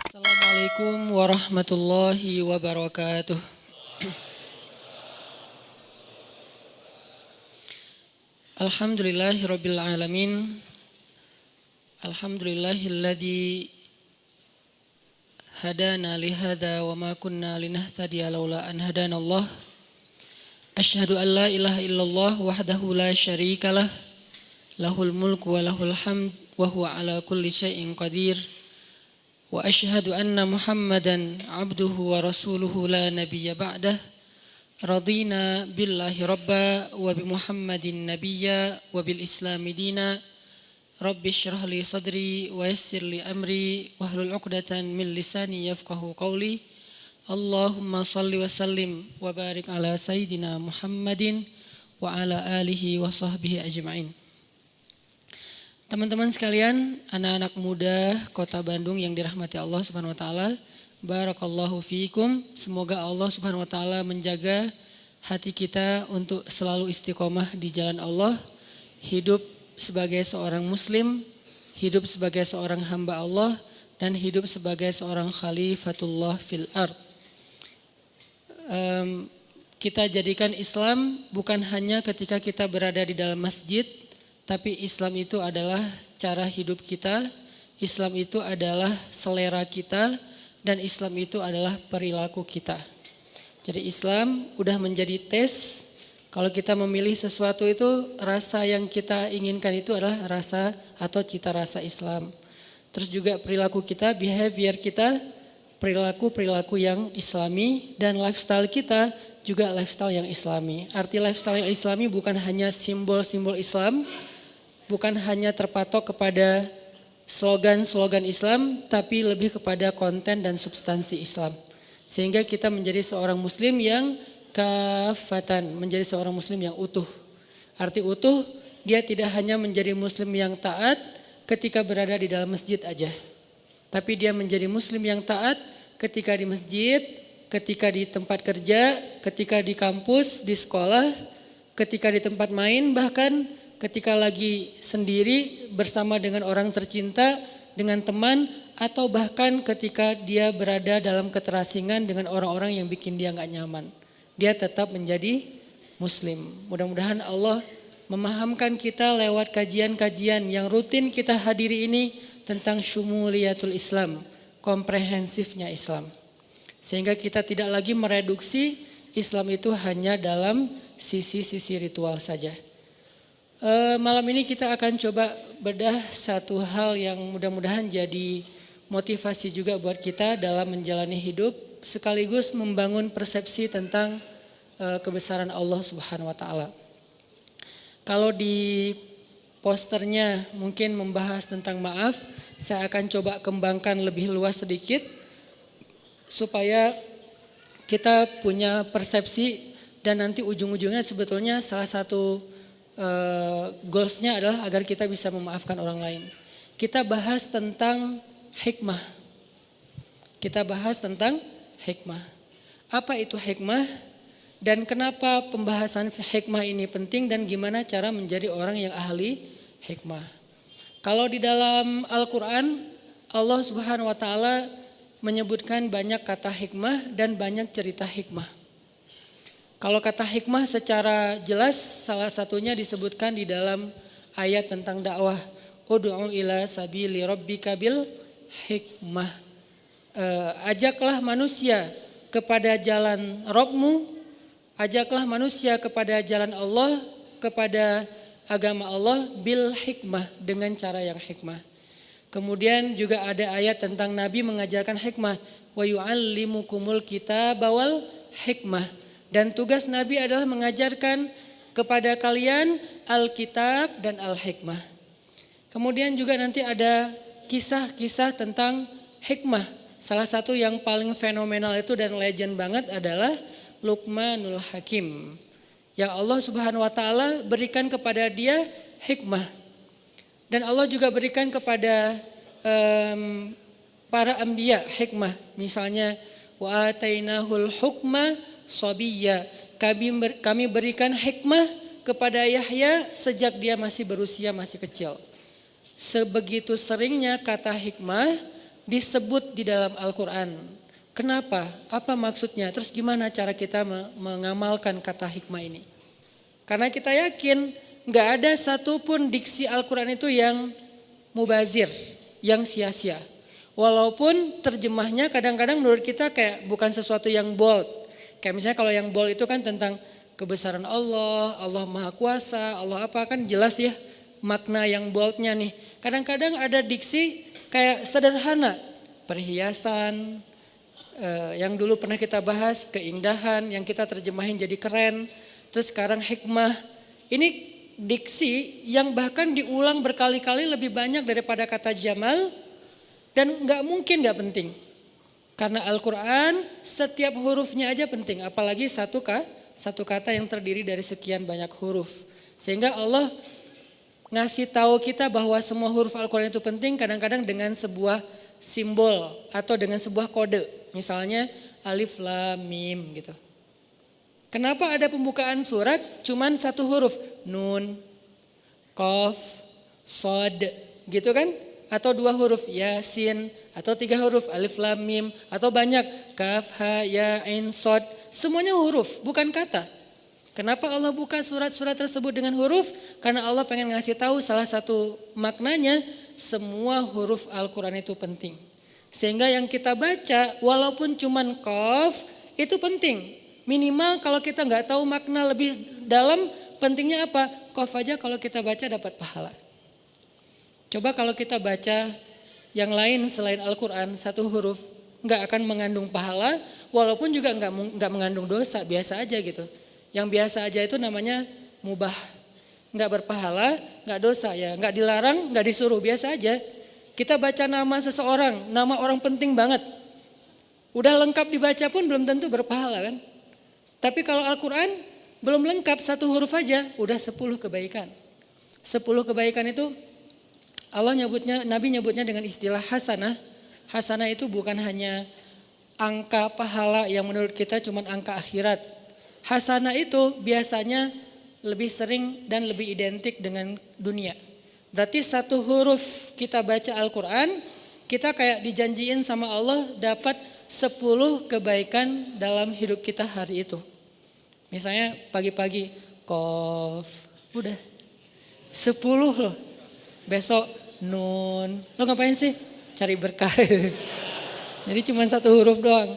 Assalamualaikum warahmatullahi wabarakatuh. Alhamdulillahirabbil alamin. Alhamdulillahilladzi hadana li hadza wa ma kunna linahtadiya laula an hadanallah. Asyhadu an la ilaha illallah wahdahu la syarikalah. Lahul mulku wa lahul hamd wa huwa ala kulli syai'in qadir. Wa asyhadu anna Muhammadan abduhu wa rasuluhu la nabiyya ba'dah. Radina billahi rabba wa bi Muhammadin nabiyya wa bil islami dina. Rabbi syrah li sadri wa yassir li amri wahlul 'uqdatan min lisani yafqahu qawli. Allahumma salli wa sallim wa barik ala sayyidina Muhammadin wa ala alihi wa sahbihi ajma'in. Teman-teman sekalian, anak-anak muda Kota Bandung yang dirahmati Allah Subhanahu wa taala, barakallahu fiikum. Semoga Allah Subhanahu wa taala menjaga hati kita untuk selalu istiqomah di jalan Allah, hidup sebagai seorang muslim, hidup sebagai seorang hamba Allah, dan hidup sebagai seorang khalifatullah fil ard. Kita jadikan Islam bukan hanya ketika kita berada di dalam masjid, tapi Islam itu adalah cara hidup kita, Islam itu adalah selera kita, dan Islam itu adalah perilaku kita. Jadi Islam udah menjadi tes, kalau kita memilih sesuatu itu rasa yang kita inginkan itu adalah rasa atau cita rasa Islam. Terus juga perilaku kita, behavior kita, perilaku yang Islami, dan lifestyle kita juga lifestyle yang Islami. Arti lifestyle yang Islami bukan hanya simbol-simbol Islam, bukan hanya terpatok kepada slogan-slogan Islam, tapi lebih kepada konten dan substansi Islam. Sehingga kita menjadi seorang muslim yang kafatan, menjadi seorang muslim yang utuh. Arti utuh, dia tidak hanya menjadi muslim yang taat ketika berada di dalam masjid aja. Tapi dia menjadi muslim yang taat ketika di masjid, ketika di tempat kerja, ketika di kampus, di sekolah, ketika di tempat main, bahkan ketika lagi sendiri bersama dengan orang tercinta, dengan teman, atau bahkan ketika dia berada dalam keterasingan dengan orang-orang yang bikin dia gak nyaman. Dia tetap menjadi muslim. Mudah-mudahan Allah memahamkan kita lewat kajian-kajian yang rutin kita hadiri ini tentang syumuliyatul Islam, komprehensifnya Islam. Sehingga kita tidak lagi mereduksi Islam itu hanya dalam sisi-sisi ritual saja. Malam ini kita akan coba bedah satu hal yang mudah-mudahan jadi motivasi juga buat kita dalam menjalani hidup, sekaligus membangun persepsi tentang kebesaran Allah Subhanahu wa taala. Kalau di posternya mungkin membahas tentang maaf, saya akan coba kembangkan lebih luas sedikit supaya kita punya persepsi, dan nanti ujung-ujungnya sebetulnya salah satu goalsnya adalah agar kita bisa memaafkan orang lain. Kita bahas tentang hikmah. Kita bahas tentang hikmah. Apa itu hikmah dan kenapa pembahasan hikmah ini penting, dan gimana cara menjadi orang yang ahli hikmah. Kalau di dalam Al-Quran, Allah Subhanahu wa taala menyebutkan banyak kata hikmah dan banyak cerita hikmah. Kalau kata hikmah secara jelas salah satunya disebutkan di dalam ayat tentang dakwah. Ud'u ila sabili rabbika bil hikmah. Ajaklah manusia kepada jalan Rabbmu, ajaklah manusia kepada jalan Allah, kepada agama Allah bil hikmah, dengan cara yang hikmah. Kemudian juga ada ayat tentang Nabi mengajarkan hikmah. Wa yu'allimukumul kitaba wal hikmah. Dan tugas Nabi adalah mengajarkan kepada kalian Alkitab dan Al-Hikmah. Kemudian juga nanti ada kisah-kisah tentang hikmah. Salah satu yang paling fenomenal itu dan legend banget adalah Luqmanul Hakim. Yang Allah Subhanahu wa taala berikan kepada dia hikmah. Dan Allah juga berikan kepada para anbiya hikmah. Misalnya wa atainahul hukma sabiyya, kami berikan hikmah kepada Yahya sejak dia masih berusia masih kecil. Sebegitu seringnya kata hikmah disebut di dalam Al-Quran. Kenapa? Apa maksudnya? Terus gimana cara kita mengamalkan kata hikmah ini? Karena kita yakin gak ada satupun diksi Al-Quran itu yang mubazir, yang sia-sia. Walaupun terjemahnya kadang-kadang menurut kita kayak bukan sesuatu yang bold. Kayak misalnya kalau yang bold itu kan tentang kebesaran Allah, Allah Maha Kuasa, Allah apa kan jelas ya makna yang boldnya nih. Kadang-kadang ada diksi kayak sederhana, perhiasan, yang dulu pernah kita bahas, keindahan, yang kita terjemahin jadi keren. Terus sekarang hikmah, ini diksi yang bahkan diulang berkali-kali lebih banyak daripada kata jamal. Dan gak mungkin gak penting. Karena Al-Quran setiap hurufnya aja penting. Apalagi satu kata yang terdiri dari sekian banyak huruf. Sehingga Allah ngasih tahu kita bahwa semua huruf Al-Quran itu penting kadang-kadang dengan sebuah simbol atau dengan sebuah kode. Misalnya alif lam mim gitu. Kenapa ada pembukaan surat cuman satu huruf? Nun, qaf, sod gitu kan? Atau dua huruf yasin, atau tiga huruf alif lam mim, atau banyak kaf, ha, ya, ain, sod. Semuanya huruf, bukan kata. Kenapa Allah buka surat-surat tersebut dengan huruf? Karena Allah pengen ngasih tahu salah satu maknanya, semua huruf Al-Quran itu penting. Sehingga yang kita baca walaupun cuman qaf itu penting. Minimal kalau kita nggak tahu makna lebih dalam, pentingnya apa? Qaf aja kalau kita baca dapat pahala. Coba kalau kita baca yang lain selain Al-Quran satu huruf nggak akan mengandung pahala, walaupun juga nggak mengandung dosa, biasa aja gitu. Yang biasa aja itu namanya mubah, nggak berpahala, nggak dosa ya, nggak dilarang, nggak disuruh, biasa aja. Kita baca nama seseorang, nama orang penting banget. Udah lengkap dibaca pun belum tentu berpahala kan. Tapi kalau Al-Quran belum lengkap satu huruf aja udah 10 kebaikan. 10 kebaikan itu Allah nyebutnya, Nabi nyebutnya dengan istilah hasanah. Hasanah itu bukan hanya angka pahala yang menurut kita cuma angka akhirat. Hasanah itu biasanya lebih sering dan lebih identik dengan dunia. Berarti satu huruf kita baca Al-Quran, kita kayak dijanjiin sama Allah dapat 10 kebaikan dalam hidup kita hari itu. Misalnya pagi-pagi, qaf, udah 10 loh. Besok nun, lo ngapain sih? Cari berkah. Jadi cuma satu huruf doang.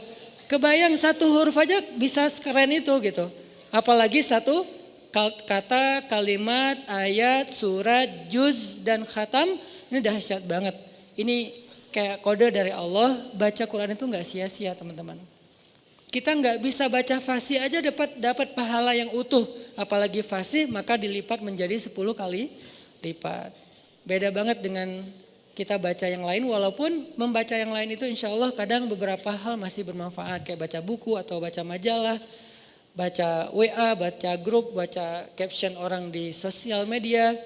Kebayang satu huruf aja bisa sekeren itu gitu. Apalagi satu kata, kalimat, ayat, surat, juz, dan khatam, ini dahsyat banget. Ini kayak kode dari Allah, baca Quran itu gak sia-sia teman-teman. Kita gak bisa baca fasih aja dapat pahala yang utuh. Apalagi fasih maka dilipat menjadi 10 kali lipat. Beda banget dengan kita baca yang lain, walaupun membaca yang lain itu insya Allah kadang beberapa hal masih bermanfaat. Kayak baca buku atau baca majalah, baca WA, baca grup, baca caption orang di sosial media,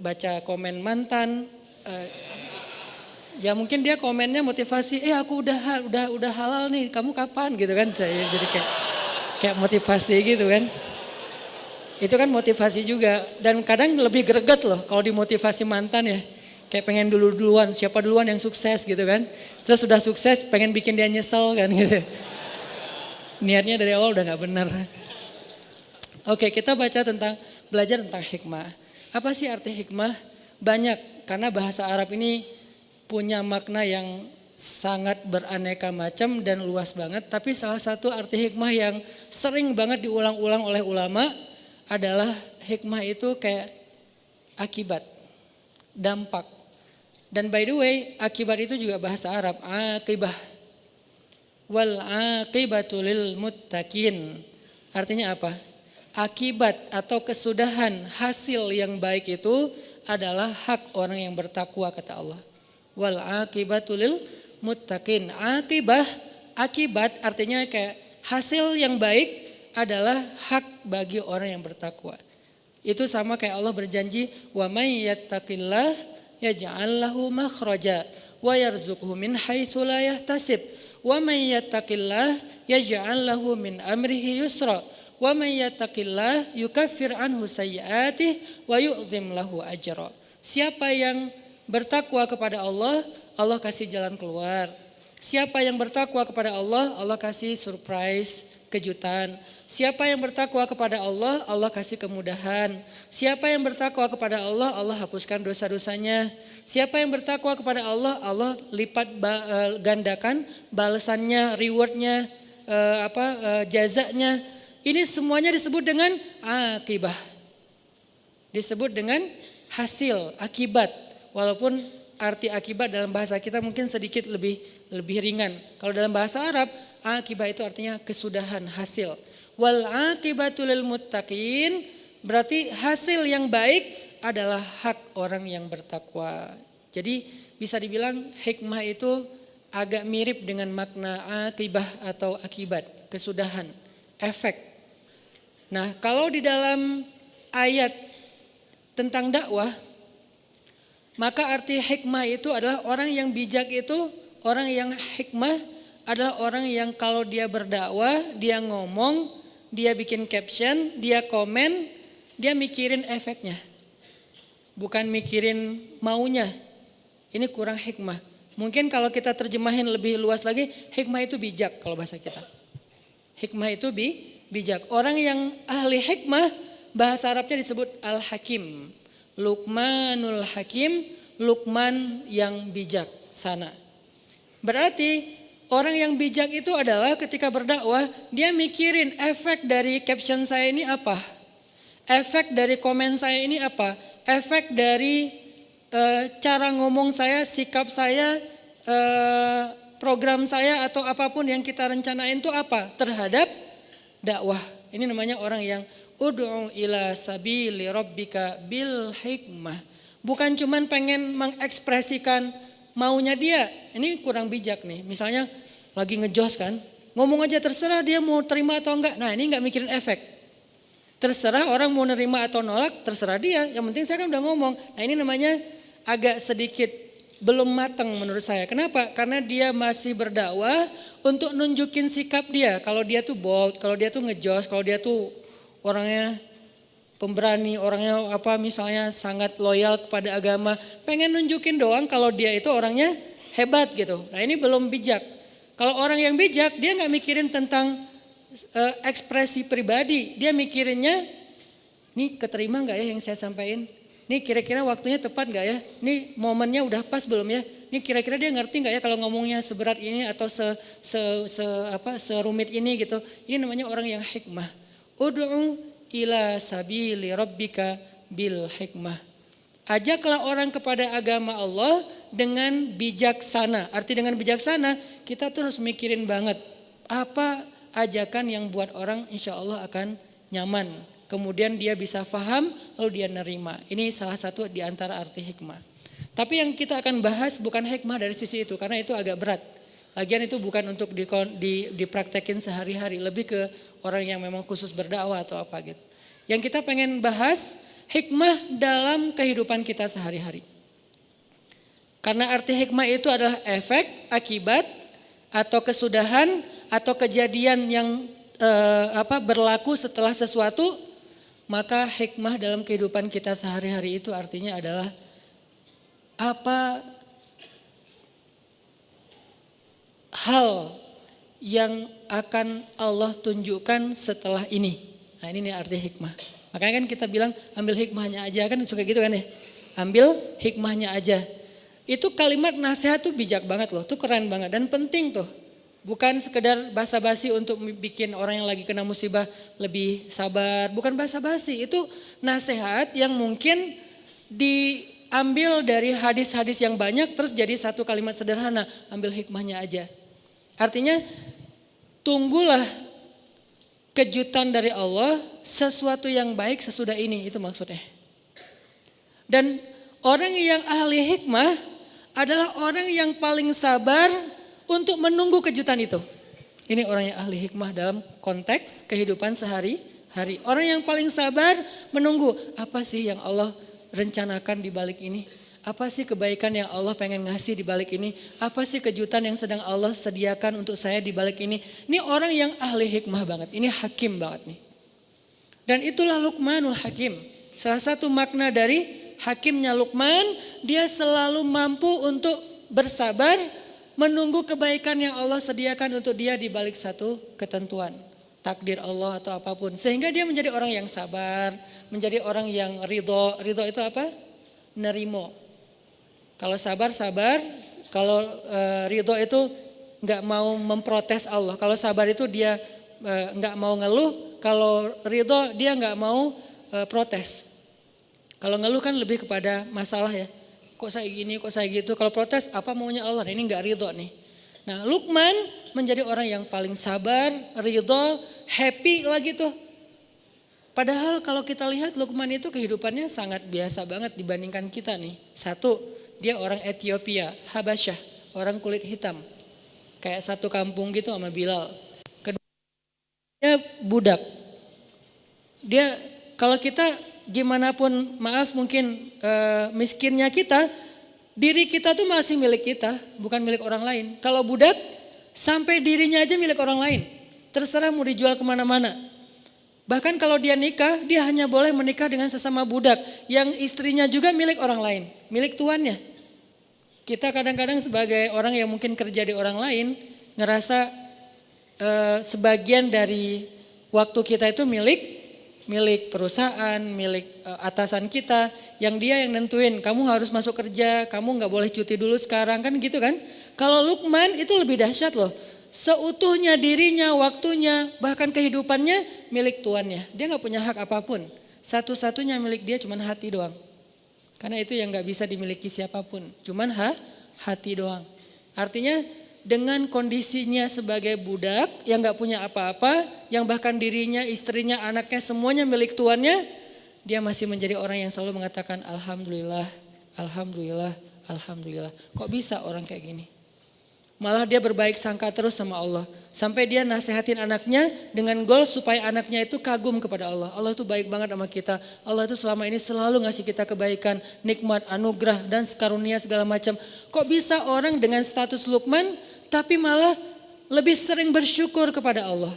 baca komen mantan. Ya mungkin dia komennya motivasi, aku udah halal nih, kamu kapan gitu kan. Jadi kayak motivasi gitu kan. Itu kan motivasi juga, dan kadang lebih greget loh kalau dimotivasi mantan ya. Kayak pengen duluan, siapa duluan yang sukses gitu kan. Terus sudah sukses pengen bikin dia nyesel kan gitu. Niatnya dari awal udah gak benar. Oke, kita belajar tentang hikmah. Apa sih arti hikmah? Banyak, karena bahasa Arab ini punya makna yang sangat beraneka macam dan luas banget. Tapi salah satu arti hikmah yang sering banget diulang-ulang oleh ulama adalah hikmah itu kayak akibat, dampak. Dan by the way, akibat itu juga bahasa Arab, akibah. Wal aqibatu lil muttaqin. Artinya apa? Akibat atau kesudahan hasil yang baik itu adalah hak orang yang bertakwa kata Allah. Wal aqibatu lil muttaqin. Akibat artinya kayak hasil yang baik adalah hak bagi orang yang bertakwa. Itu sama kayak Allah berjanji, wa may yattaqillah yaj'al lahu makhraja wa yarzuqhu min haitsu la yahtasib. Wa may yattaqillah yaj'al lahu min amrihi yusra. Wa may yattaqillah yukaffir anhu sayyi'atihi wa yu'zim lahu ajra. Siapa yang bertakwa kepada Allah, Allah kasih jalan keluar. Siapa yang bertakwa kepada Allah, Allah kasih surprise, kejutan. Siapa yang bertakwa kepada Allah, Allah kasih kemudahan. Siapa yang bertakwa kepada Allah, Allah hapuskan dosa-dosanya. Siapa yang bertakwa kepada Allah, Allah lipat gandakan balasannya, rewardnya, jazanya. Ini semuanya disebut dengan akibah. Disebut dengan hasil, akibat. Walaupun arti akibat dalam bahasa kita mungkin sedikit lebih ringan. Kalau dalam bahasa Arab, akibah itu artinya kesudahan, hasil. Wal akibatul lil muttaqin, berarti hasil yang baik adalah hak orang yang bertakwa. Jadi bisa dibilang hikmah itu agak mirip dengan makna akibah atau akibat, kesudahan, efek. Nah, kalau di dalam ayat tentang dakwah, maka arti hikmah itu adalah orang yang bijak itu, orang yang hikmah adalah orang yang kalau dia berdakwah, dia ngomong, dia bikin caption, dia komen, dia mikirin efeknya. Bukan mikirin maunya. Ini kurang hikmah. Mungkin kalau kita terjemahin lebih luas lagi, hikmah itu bijak kalau bahasa kita. Hikmah itu bijak. Orang yang ahli hikmah, bahasa Arabnya disebut al-hakim. Luqmanul hakim, Luqman yang bijak sana. Berarti orang yang bijak itu adalah ketika berdakwah, dia mikirin efek dari caption saya ini apa? Efek dari komen saya ini apa? Efek dari cara ngomong saya, sikap saya, program saya atau apapun yang kita rencanain itu apa? Terhadap dakwah. Ini namanya orang yang ud'u ila sabili rabbika bil hikmah. Bukan cuman pengen mengekspresikan maunya dia, ini kurang bijak nih. Misalnya lagi ngejos kan, ngomong aja terserah dia mau terima atau enggak. Nah ini enggak mikirin efek. Terserah orang mau nerima atau nolak, terserah dia. Yang penting saya kan udah ngomong. Nah ini namanya agak sedikit belum matang menurut saya. Kenapa? Karena dia masih berdakwah untuk nunjukin sikap dia. Kalau dia tuh bold, kalau dia tuh ngejos, kalau dia tuh orangnya pemberani, orangnya misalnya sangat loyal kepada agama, pengen nunjukin doang kalau dia itu orangnya hebat gitu. Nah ini belum bijak. Kalau orang yang bijak, dia nggak mikirin tentang ekspresi pribadi, dia mikirinnya, ini keterima nggak ya yang saya sampaikan? Ini kira-kira waktunya tepat nggak ya? Ini momennya udah pas belum ya? Ini kira-kira dia ngerti nggak ya kalau ngomongnya seberat ini atau serumit ini gitu? Ini namanya orang yang hikmah. Ud'u ila sabili rabbika bil hikmah. Ajaklah orang kepada agama Allah dengan bijaksana. Arti dengan bijaksana, kita tuh harus mikirin banget apa ajakan yang buat orang insya Allah akan nyaman. Kemudian dia bisa faham, lalu dia nerima. Ini salah satu di antara arti hikmah. Tapi yang kita akan bahas bukan hikmah dari sisi itu, karena itu agak berat. Lagian itu bukan untuk dipraktekin sehari-hari, lebih ke orang yang memang khusus berdakwah atau apa gitu. Yang kita pengen bahas hikmah dalam kehidupan kita sehari-hari. Karena arti hikmah itu adalah efek, akibat, atau kesudahan, atau kejadian yang berlaku setelah sesuatu. Maka hikmah dalam kehidupan kita sehari-hari itu artinya adalah apa hal yang akan Allah tunjukkan setelah ini. Nah ini nih arti hikmah. Makanya kan kita bilang ambil hikmahnya aja, kan suka gitu kan ya. Ambil hikmahnya aja. Itu kalimat nasihat tuh bijak banget loh, tuh keren banget dan penting tuh. Bukan sekedar basa-basi untuk bikin orang yang lagi kena musibah lebih sabar. Bukan basa-basi, itu nasihat yang mungkin diambil dari hadis-hadis yang banyak terus jadi satu kalimat sederhana. Ambil hikmahnya aja. Artinya tunggulah kejutan dari Allah, sesuatu yang baik sesudah ini, itu maksudnya. Dan orang yang ahli hikmah adalah orang yang paling sabar untuk menunggu kejutan itu. Ini orang yang ahli hikmah dalam konteks kehidupan sehari-hari. Orang yang paling sabar menunggu, apa sih yang Allah rencanakan di balik ini? Apa sih kebaikan yang Allah pengen ngasih di balik ini? Apa sih kejutan yang sedang Allah sediakan untuk saya di balik ini? Ini orang yang ahli hikmah banget, ini hakim banget nih. Dan itulah Luqmanul Hakim. Salah satu makna dari hakimnya Luqman, dia selalu mampu untuk bersabar menunggu kebaikan yang Allah sediakan untuk dia di balik satu ketentuan, takdir Allah atau apapun. Sehingga dia menjadi orang yang sabar, menjadi orang yang ridho. Ridho itu apa? Nerimo. Kalau sabar, kalau ridho itu nggak mau memprotes Allah. Kalau sabar itu dia nggak mau ngeluh, kalau ridho dia nggak mau protes. Kalau ngeluh kan lebih kepada masalah ya. Kok saya gini, kok saya gitu. Kalau protes apa maunya Allah, ini nggak ridho nih. Nah Luqman menjadi orang yang paling sabar, ridho, happy lagi tuh. Padahal kalau kita lihat Luqman itu kehidupannya sangat biasa banget dibandingkan kita nih. Satu, dia orang Ethiopia, Habasyah, orang kulit hitam. Kayak satu kampung gitu sama Bilal. Kedua, dia budak. Dia kalau kita gimana pun maaf mungkin miskinnya kita, diri kita tuh masih milik kita, bukan milik orang lain. Kalau budak sampai dirinya aja milik orang lain. Terserah mau dijual kemana-mana. Bahkan kalau dia nikah, dia hanya boleh menikah dengan sesama budak yang istrinya juga milik orang lain, milik tuannya. Kita kadang-kadang sebagai orang yang mungkin kerja di orang lain, ngerasa sebagian dari waktu kita itu milik perusahaan, milik atasan kita, yang dia yang nentuin, kamu harus masuk kerja, kamu nggak boleh cuti dulu sekarang, kan gitu kan. Kalau Luqman itu lebih dahsyat loh. Seutuhnya dirinya, waktunya, bahkan kehidupannya milik tuannya. Dia gak punya hak apapun. Satu-satunya milik dia cuma hati doang. Karena itu yang gak bisa dimiliki siapapun. Cuman hati doang. Artinya dengan kondisinya sebagai budak yang gak punya apa-apa, yang bahkan dirinya, istrinya, anaknya semuanya milik tuannya, dia masih menjadi orang yang selalu mengatakan Alhamdulillah, Alhamdulillah, Alhamdulillah. Kok bisa orang kayak gini? Malah dia berbaik sangka terus sama Allah. Sampai dia nasihatin anaknya dengan goal supaya anaknya itu kagum kepada Allah. Allah itu baik banget sama kita. Allah itu selama ini selalu ngasih kita kebaikan, nikmat, anugerah dan karunia segala macam. Kok bisa orang dengan status Luqman tapi malah lebih sering bersyukur kepada Allah.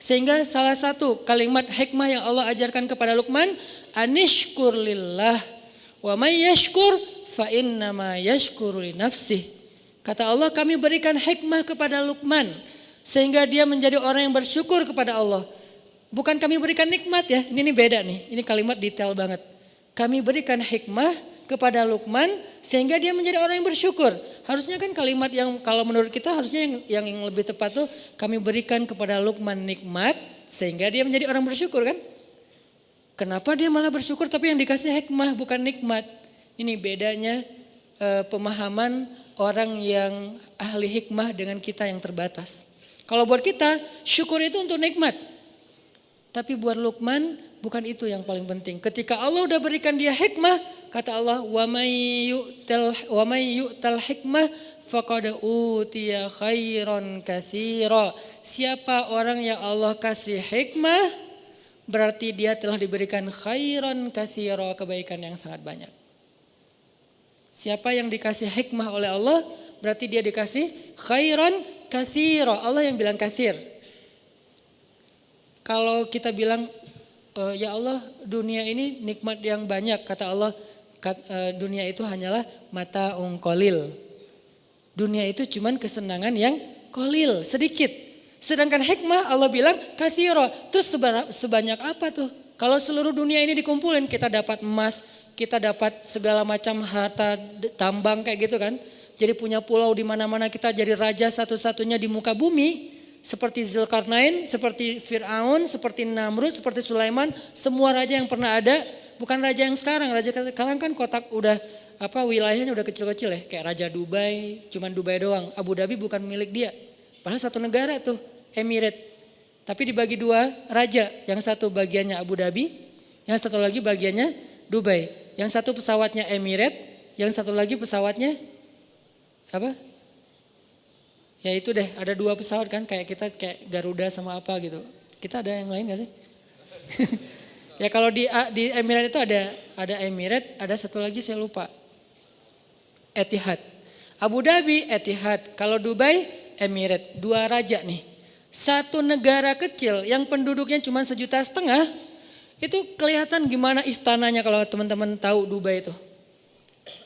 Sehingga salah satu kalimat hikmah yang Allah ajarkan kepada Luqman, anishkur lillah wa may yashkur fa innama yashkuru li nafsih. Kata Allah, kami berikan hikmah kepada Luqman sehingga dia menjadi orang yang bersyukur kepada Allah. Bukan kami berikan nikmat ya, ini beda nih, ini kalimat detail banget. Kami berikan hikmah kepada Luqman sehingga dia menjadi orang yang bersyukur. Harusnya kan kalimat yang kalau menurut kita harusnya yang lebih tepat tuh kami berikan kepada Luqman nikmat sehingga dia menjadi orang bersyukur kan. Kenapa dia malah bersyukur tapi yang dikasih hikmah bukan nikmat? Ini bedanya pemahaman orang yang ahli hikmah dengan kita yang terbatas. Kalau buat kita syukur itu untuk nikmat. Tapi buat Luqman bukan itu yang paling penting. Ketika Allah udah berikan dia hikmah, kata Allah wa may yu'tal hikmah faqad utiya khairan katsira. Siapa orang yang Allah kasih hikmah berarti dia telah diberikan khairan katsira, kebaikan yang sangat banyak. Siapa yang dikasih hikmah oleh Allah berarti dia dikasih khairan katsira. Allah yang bilang katsir. Kalau kita bilang ya Allah dunia ini nikmat yang banyak, kata Allah dunia itu hanyalah mata qalil. Dunia itu cuman kesenangan yang qalil, sedikit. Sedangkan hikmah Allah bilang katsira. Terus sebanyak apa tuh? Kalau seluruh dunia ini dikumpulin kita dapat emas, kita dapat segala macam harta tambang kayak gitu kan. Jadi punya pulau di mana-mana, kita jadi raja satu-satunya di muka bumi. Seperti Zulkarnain, seperti Fir'aun, seperti Namrud, seperti Sulaiman. Semua raja yang pernah ada, bukan raja yang sekarang. Raja sekarang kan kotak udah wilayahnya udah kecil-kecil ya. Kayak Raja Dubai, cuman Dubai doang. Abu Dhabi bukan milik dia. Padahal satu negara tuh, Emirat. Tapi dibagi dua raja. Yang satu bagiannya Abu Dhabi, yang satu lagi bagiannya Dubai. Yang satu pesawatnya Emirat, yang satu lagi pesawatnya apa? Ya itu deh, ada dua pesawat kan kayak kita kayak Garuda sama apa gitu. Kita ada yang lain gak sih? Ya kalau di Emirat itu ada Emirat, ada satu lagi saya lupa. Etihad. Abu Dhabi Etihad, kalau Dubai Emirat. Dua raja nih. Satu negara kecil yang penduduknya cuma 1,5 juta, Itu kelihatan gimana istananya kalau teman-teman tahu Dubai itu.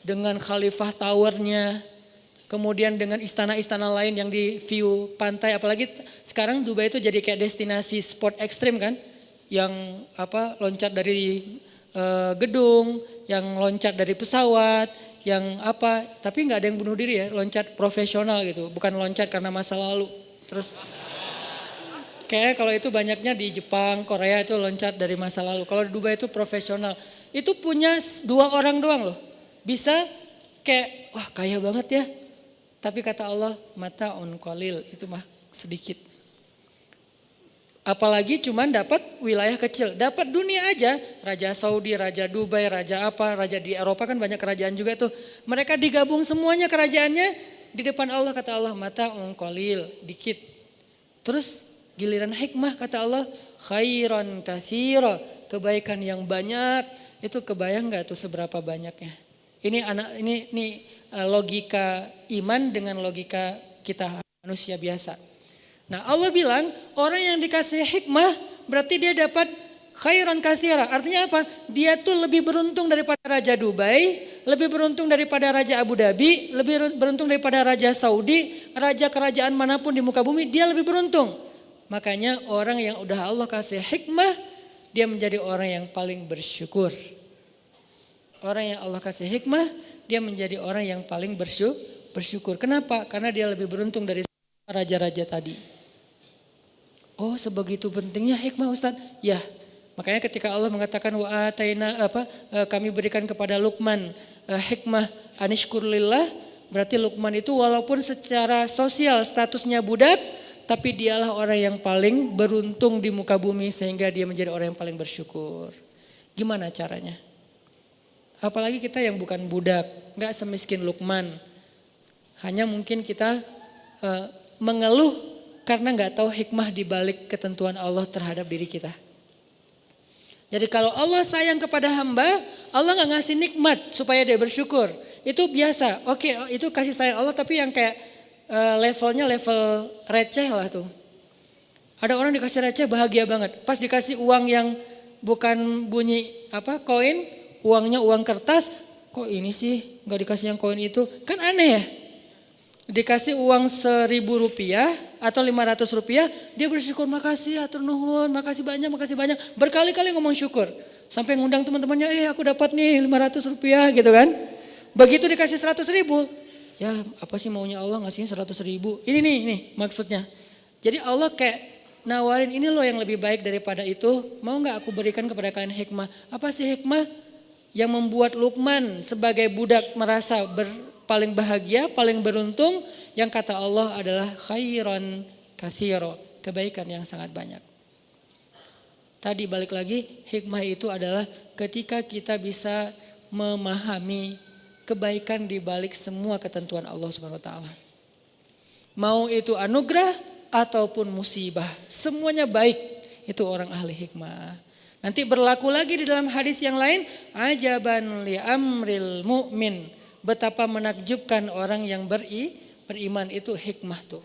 Dengan Khalifah Towernya, kemudian dengan istana-istana lain yang di view pantai. Apalagi sekarang Dubai itu jadi kayak destinasi sport ekstrim kan. Yang loncat dari gedung, yang loncat dari pesawat, yang tapi nggak ada yang bunuh diri ya, loncat profesional gitu, bukan loncat karena masa lalu. Terus kayak kalau itu banyaknya di Jepang, Korea itu loncat dari masa lalu. Kalau di Dubai itu profesional. Itu punya 2 orang doang loh. Bisa kayak wah kaya banget ya. Tapi kata Allah mata on qalil, itu mah sedikit. Apalagi cuman dapat wilayah kecil, dapat dunia aja, Raja Saudi, Raja Dubai, Raja di Eropa kan banyak kerajaan juga tuh. Mereka digabung semuanya kerajaannya di depan Allah, kata Allah mata qalil, dikit. Terus giliran hikmah kata Allah khairan katsira, kebaikan yang banyak. Itu kebayang enggak tuh seberapa banyaknya? Ini logika iman dengan logika kita manusia biasa. Nah Allah bilang orang yang dikasih hikmah berarti dia dapat khairan katsira. Artinya apa? Dia tuh lebih beruntung daripada Raja Dubai, lebih beruntung daripada Raja Abu Dhabi, lebih beruntung daripada Raja Saudi, raja kerajaan manapun di muka bumi, dia lebih beruntung. Makanya orang yang udah Allah kasih hikmah, dia menjadi orang yang paling bersyukur. Orang yang Allah kasih hikmah, dia menjadi orang yang paling bersyukur. Kenapa? Karena dia lebih beruntung dari raja-raja tadi. Oh sebegitu pentingnya hikmah Ustaz? Ya, makanya ketika Allah mengatakan kami berikan kepada Luqman hikmah anishkurlillah, berarti Luqman itu walaupun secara sosial statusnya budak, tapi dialah orang yang paling beruntung di muka bumi sehingga dia menjadi orang yang paling bersyukur. Gimana caranya? Apalagi kita yang bukan budak, gak semiskin Luqman. Hanya mungkin kita mengeluh karena gak tahu hikmah di balik ketentuan Allah terhadap diri kita. Jadi kalau Allah sayang kepada hamba, Allah gak ngasih nikmat supaya dia bersyukur. Itu biasa, oke itu kasih sayang Allah tapi yang kayak levelnya level receh lah tuh. Ada orang dikasih receh bahagia banget. Pas dikasih uang yang bukan bunyi koin, uangnya uang kertas, kok ini sih gak dikasih yang koin itu, kan aneh ya. Dikasih uang Rp1.000 atau Rp500, dia bersyukur, makasih hatur nuhun, makasih banyak, berkali-kali ngomong syukur. Sampai ngundang teman-temannya, aku dapat nih Rp500 gitu kan. Begitu dikasih 100.000, ya apa sih maunya Allah ngasihnya 100.000. Ini nih maksudnya. Jadi Allah kayak nawarin ini loh yang lebih baik daripada itu, mau gak aku berikan kepada kalian hikmah. Apa sih hikmah? Yang membuat Luqman sebagai budak merasa paling bahagia, paling beruntung, yang kata Allah adalah khairan katsira, kebaikan yang sangat banyak. Tadi balik lagi, hikmah itu adalah ketika kita bisa memahami kebaikan di balik semua ketentuan Allah Subhanahu wa taala. Mau itu anugerah ataupun musibah, semuanya baik, itu orang ahli hikmah. Nanti berlaku lagi di dalam hadis yang lain, ajaban li amril mu'min. Betapa menakjubkan orang yang beriman, itu hikmah tuh.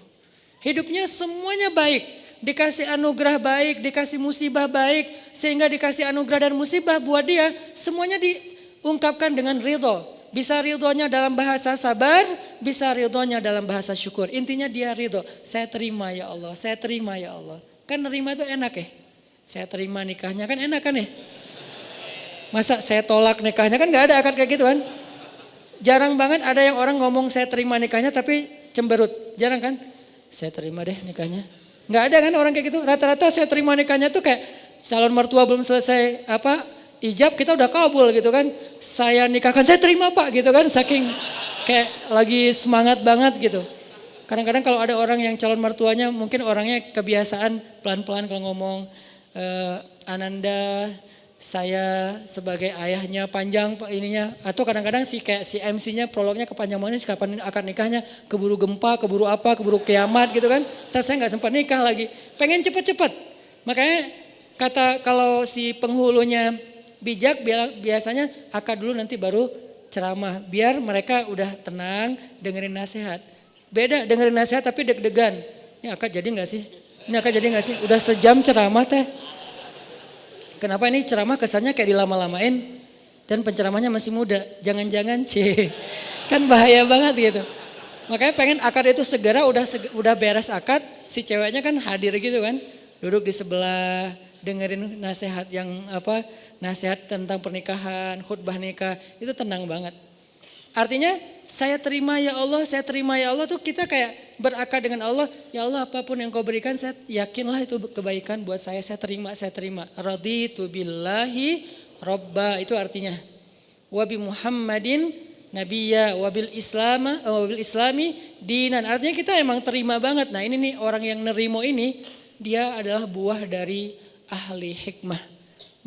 Hidupnya semuanya baik, dikasih anugerah baik, dikasih musibah baik, sehingga dikasih anugerah dan musibah buat dia semuanya diungkapkan dengan ridho. Bisa ridhonya dalam bahasa sabar, bisa ridhonya dalam bahasa syukur. Intinya dia ridho, saya terima ya Allah, saya terima ya Allah. Kan nerima itu enak ya. Saya terima nikahnya kan enak kan ya. Masa saya tolak nikahnya, kan gak ada akad kayak gitu kan. Jarang banget ada yang orang ngomong saya terima nikahnya tapi cemberut. Jarang kan? Saya terima deh nikahnya. Gak ada kan orang kayak gitu. Rata-rata saya terima nikahnya tuh kayak calon mertua belum selesai ijab kita udah kabul gitu kan. Saya nikahkan, saya terima Pak gitu kan. Saking kayak lagi semangat banget gitu. Kadang-kadang kalau ada orang yang calon mertuanya mungkin orangnya kebiasaan pelan-pelan kalau ngomong. Ananda, saya sebagai ayahnya panjang ininya, atau kadang-kadang si MC-nya prolognya kepanjang banget, kapan akan nikahnya, keburu gempa, keburu apa, keburu kiamat gitu kan. Terus saya nggak sempat nikah lagi, pengen cepet-cepet. Makanya kalau si penghulunya bijak biasanya akad dulu nanti baru ceramah, biar mereka udah tenang dengerin nasihat. Beda dengerin nasihat tapi deg-degan. Ini akad jadi nggak sih? Ini akad jadi nggak sih? Udah sejam ceramah teh. Kenapa ini ceramah kesannya kayak dilama-lamain dan penceramahnya masih muda. Jangan-jangan kan bahaya banget gitu. Makanya pengen akad itu segera udah beres akad, si ceweknya kan hadir gitu kan. Duduk di sebelah, dengerin nasihat nasihat tentang pernikahan, khutbah nikah, itu tenang banget. Artinya saya terima ya Allah tuh kita kayak berakad dengan Allah. Ya Allah apapun yang kau berikan saya yakinlah itu kebaikan buat saya terima. Raditu billahi robba itu artinya. Wabi Muhammadin nabiyya wabil islami dinan. Artinya kita emang terima banget. Nah ini nih orang yang nerimo ini dia adalah buah dari ahli hikmah.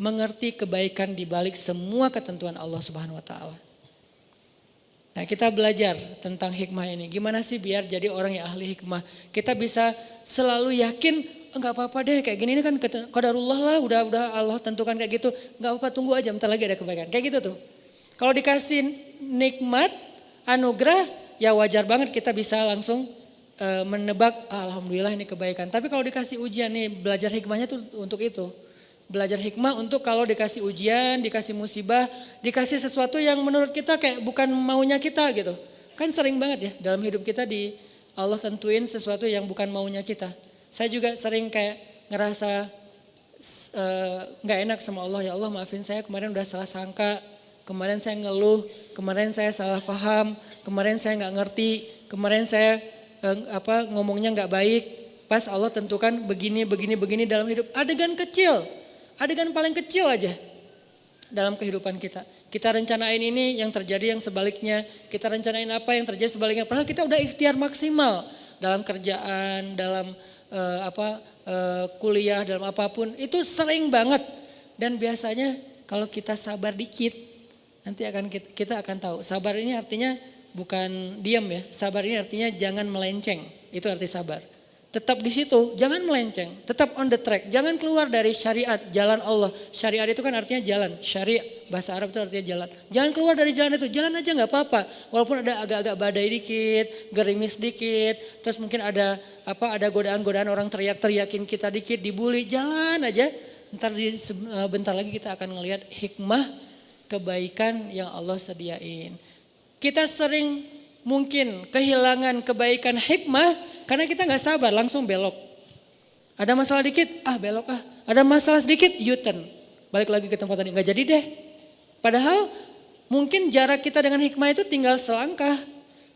Mengerti kebaikan di balik semua ketentuan Allah Subhanahu wa taala. Nah kita belajar tentang hikmah ini. Gimana sih biar jadi orang yang ahli hikmah. Kita bisa selalu yakin enggak apa-apa deh kayak gini ini kan qadarullah lah udah Allah tentukan kayak gitu. Enggak apa-apa tunggu aja bentar lagi ada kebaikan. Kayak gitu tuh. Kalau dikasih nikmat, anugerah ya wajar banget kita bisa langsung menebak alhamdulillah ini kebaikan. Tapi kalau dikasih ujian nih belajar hikmahnya tuh untuk itu. Belajar hikmah untuk kalau dikasih ujian, dikasih musibah, dikasih sesuatu yang menurut kita kayak bukan maunya kita gitu. Kan sering banget ya dalam hidup kita Allah tentuin sesuatu yang bukan maunya kita. Saya juga sering kayak ngerasa gak enak sama Allah. Ya Allah maafin saya kemarin udah salah sangka, kemarin saya ngeluh, kemarin saya salah paham, kemarin saya gak ngerti, kemarin saya ngomongnya gak baik. Pas Allah tentukan begini dalam hidup. Adegan paling kecil aja dalam kehidupan kita. Kita rencanain ini yang terjadi yang sebaliknya. Kita rencanain apa yang terjadi sebaliknya. Padahal kita udah ikhtiar maksimal dalam kerjaan, dalam kuliah, dalam apapun. Itu sering banget. Dan biasanya kalau kita sabar dikit, nanti kita akan tahu. Sabar ini artinya bukan diam ya. Sabar ini artinya jangan melenceng. Itu arti sabar. Tetap di situ, jangan melenceng, tetap on the track, jangan keluar dari syariat, jalan Allah. Syariat itu kan artinya jalan, syariat bahasa Arab itu artinya jalan. Jangan keluar dari jalan itu, jalan aja nggak apa-apa. Walaupun ada agak-agak badai dikit, gerimis dikit, terus mungkin ada godaan-godaan orang teriak-teriakin kita dikit, dibully, jalan aja. Bentar lagi kita akan ngelihat hikmah kebaikan yang Allah sediain. Kita sering mungkin kehilangan kebaikan hikmah karena kita nggak sabar langsung belok. Ada masalah dikit, belok. Ada masalah sedikit, U-turn. Balik lagi ke tempat tadi, nggak jadi deh. Padahal mungkin jarak kita dengan hikmah itu tinggal selangkah.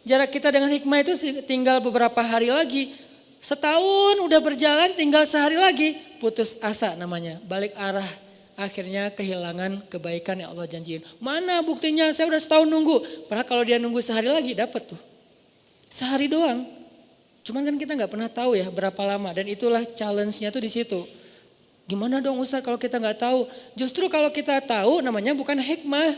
Jarak kita dengan hikmah itu tinggal beberapa hari lagi. Setahun udah berjalan tinggal sehari lagi. Putus asa namanya, balik arah. Akhirnya kehilangan kebaikan yang Allah janjiin. Mana buktinya saya udah setahun nunggu. Padahal kalau dia nunggu sehari lagi dapat tuh. Sehari doang. Cuman kan kita nggak pernah tahu ya berapa lama. Dan itulah challenge-nya tuh di situ. Gimana dong Ustaz kalau kita nggak tahu? Justru kalau kita tahu namanya bukan hikmah.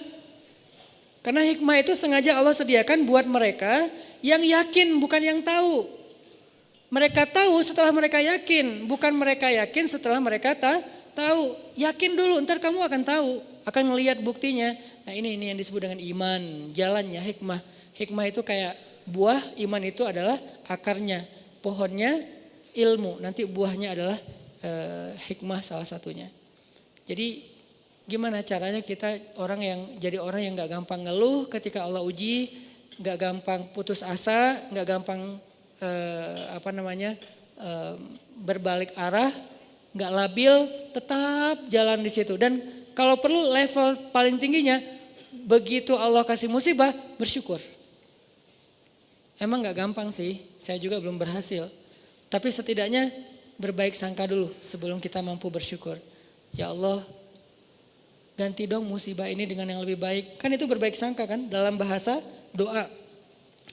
Karena hikmah itu sengaja Allah sediakan buat mereka yang yakin bukan yang tahu. Mereka tahu setelah mereka yakin. Bukan mereka yakin setelah mereka tahu. Yakin dulu ntar kamu akan tahu. Akan ngelihat buktinya. Nah ini yang disebut dengan iman. Jalannya hikmah. Hikmah itu kayak buah, iman itu adalah akarnya, pohonnya ilmu, nanti buahnya adalah hikmah salah satunya. Jadi gimana caranya kita jadi orang yang gak gampang ngeluh ketika Allah uji, gak gampang putus asa, gak gampang berbalik arah, gak labil, tetap jalan di situ. Dan kalau perlu level paling tingginya, begitu Allah kasih musibah, bersyukur. Emang gak gampang sih, saya juga belum berhasil. Tapi setidaknya berbaik sangka dulu sebelum kita mampu bersyukur. Ya Allah, ganti dong musibah ini dengan yang lebih baik. Kan itu berbaik sangka kan dalam bahasa doa.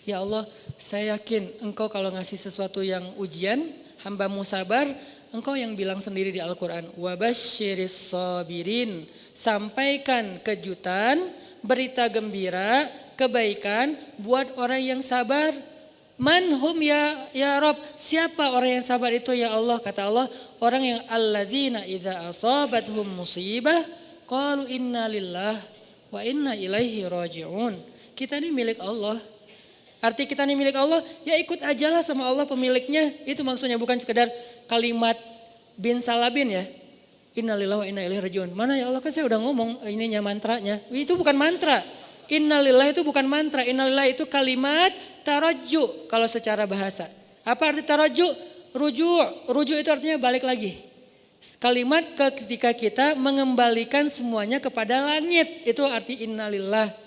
Ya Allah, saya yakin engkau kalau ngasih sesuatu yang ujian, hambamu sabar, engkau yang bilang sendiri di Al-Quran. Wabasyiris sabirin, sampaikan kejutan, berita gembira, kebaikan buat orang yang sabar. Manhum ya Rob, siapa orang yang sabar itu ya Allah? Kata Allah, orang yang alladzina idza asabathum musibah qalu inna lillah wa inna ilaihi raji'un. Kita ini milik Allah. Arti kita ini milik Allah, ya ikut ajalah sama Allah pemiliknya. Itu maksudnya bukan sekedar kalimat bin salabin ya. Innalillahi wa inna ilaihi rajiun. Mana ya Allah, kan saya udah ngomong ininya mantranya. Itu bukan mantra. Innalillahi itu bukan mantra. Innalillahi itu kalimat tarajju kalau secara bahasa. Apa arti tarajju? Rujuk. Rujuk itu artinya balik lagi. Kalimat ketika kita mengembalikan semuanya kepada langit. Itu arti innalillah.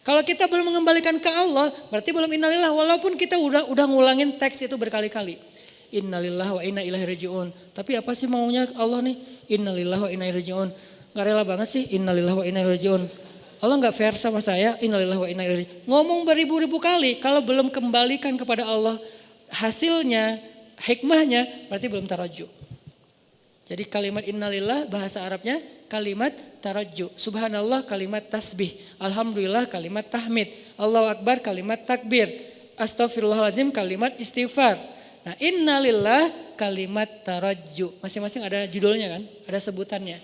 Kalau kita belum mengembalikan ke Allah, berarti belum innalillah. Walaupun kita udah ngulangin teks itu berkali-kali. Innalillah wa inna ilaihi rajiun. Tapi apa sih maunya Allah nih? Innalillah wa inna ilaihi rajiun. Gak rela banget sih innalillah wa inna ilaihi rajiun. Allah gak fair sama saya, innalillah wa inna ilaihi rajiun. Ngomong beribu-ribu kali, kalau belum kembalikan kepada Allah hasilnya, hikmahnya, berarti belum tarajju. Jadi kalimat innalillah bahasa Arabnya kalimat tarajju. Subhanallah kalimat tasbih. Alhamdulillah kalimat tahmid. Allahu Akbar kalimat takbir. Astaghfirullahaladzim kalimat istighfar. Nah innalillah kalimat tarajju. Masing-masing ada judulnya kan, ada sebutannya.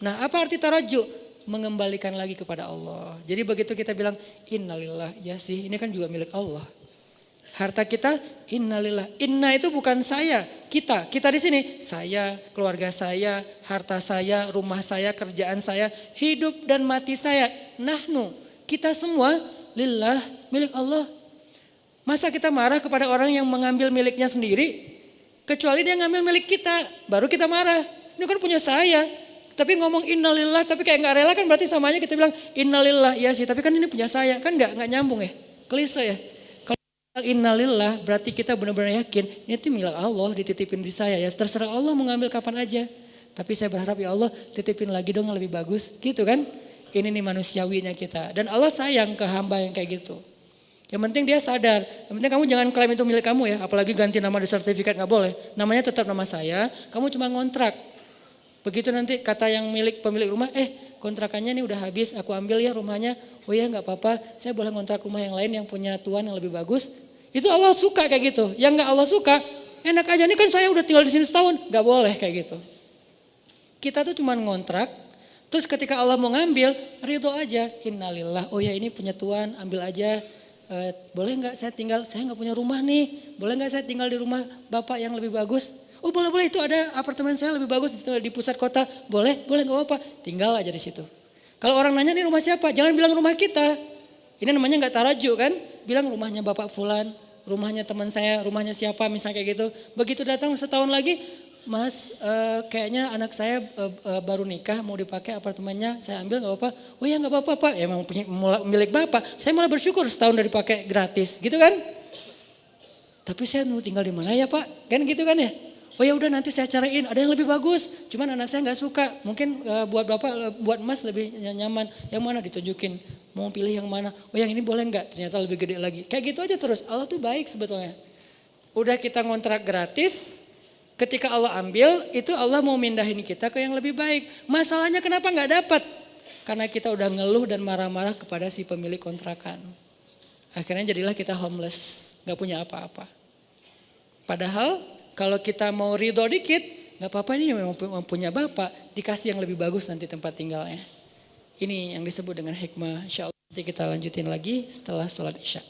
Nah apa arti tarajju? Mengembalikan lagi kepada Allah. Jadi begitu kita bilang innalillah, ya sih ini kan juga milik Allah. Harta kita innalillah. Inna itu bukan saya, kita. Kita di sini, saya, keluarga saya, harta saya, rumah saya, kerjaan saya, hidup dan mati saya. Nahnu, kita semua lillah, milik Allah. Masa kita marah kepada orang yang mengambil miliknya sendiri? Kecuali dia ngambil milik kita, baru kita marah. Ini kan punya saya. Tapi ngomong innalillah, tapi kayak gak rela kan berarti sama aja kita bilang innalillah. Ya sih, tapi kan ini punya saya. Kan gak nyambung ya, klise ya. Innalillah berarti kita benar-benar yakin ini tuh milik Allah, dititipin di saya ya. Terserah Allah mau ngambil kapan aja. Tapi saya berharap ya Allah titipin lagi dong yang lebih bagus. Gitu kan. Ini nih manusiawinya kita. Dan Allah sayang ke hamba yang kayak gitu. Yang penting dia sadar. Yang penting kamu jangan klaim itu milik kamu ya. Apalagi ganti nama di sertifikat gak boleh. Namanya tetap nama saya. Kamu cuma ngontrak. Begitu nanti kata yang pemilik rumah, kontrakannya ini udah habis, aku ambil ya rumahnya. Oh ya gak apa-apa, saya boleh ngontrak rumah yang lain yang punya tuan yang lebih bagus. Itu Allah suka kayak gitu. Yang gak Allah suka, enak aja nih kan saya udah tinggal di sini setahun. Gak boleh kayak gitu. Kita tuh cuma ngontrak, terus ketika Allah mau ngambil, ridho aja. Innalillah, oh ya ini punya tuan, ambil aja. Boleh gak saya tinggal, saya gak punya rumah nih. Boleh gak saya tinggal di rumah bapak yang lebih bagus? Oh boleh itu ada apartemen saya lebih bagus di pusat kota. Boleh gak apa-apa. Tinggal aja di situ. Kalau orang nanya nih rumah siapa? Jangan bilang rumah kita. Ini namanya gak taraju kan? Bilang rumahnya bapak fulan, rumahnya teman saya, rumahnya siapa misalnya kayak gitu. Begitu datang setahun lagi, Mas kayaknya anak saya baru nikah mau dipakai apartemennya. Saya ambil gak apa-apa. Oh ya gak apa-apa Pak. Emang milik bapak. Saya malah bersyukur setahun udah dipakai gratis. Gitu kan? Tapi saya mau tinggal di mana ya Pak? Kan gitu kan ya? Oh ya udah nanti saya cariin, ada yang lebih bagus. Cuman anak saya nggak suka. Mungkin buat bapak, buat mas lebih nyaman. Yang mana ditunjukin? Mau pilih yang mana? Oh yang ini boleh nggak? Ternyata lebih gede lagi. Kayak gitu aja terus. Allah tuh baik sebetulnya. Udah kita ngontrak gratis. Ketika Allah ambil, itu Allah mau mindahin kita ke yang lebih baik. Masalahnya kenapa nggak dapat? Karena kita udah ngeluh dan marah-marah kepada si pemilik kontrakan. Akhirnya jadilah kita homeless, nggak punya apa-apa. Padahal kalau kita mau ridho dikit, gak apa-apa ini memang punya bapak, dikasih yang lebih bagus nanti tempat tinggalnya. Ini yang disebut dengan hikmah. Insya Allah nanti kita lanjutin lagi setelah sholat isya.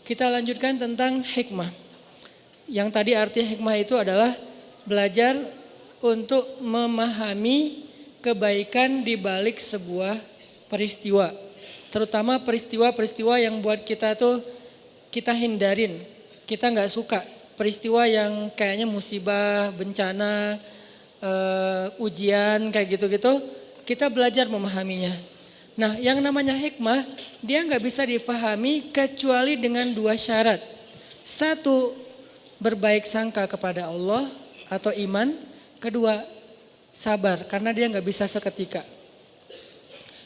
Kita lanjutkan tentang hikmah. Yang tadi arti hikmah itu adalah belajar untuk memahami kebaikan di balik sebuah peristiwa. Terutama peristiwa-peristiwa yang buat kita tuh kita hindarin, kita gak suka. Peristiwa yang kayaknya musibah, bencana, ujian kayak gitu-gitu, kita belajar memahaminya. Nah yang namanya hikmah, dia gak bisa difahami kecuali dengan dua syarat. Satu, berbaik sangka kepada Allah atau iman. Kedua, sabar karena dia gak bisa seketika.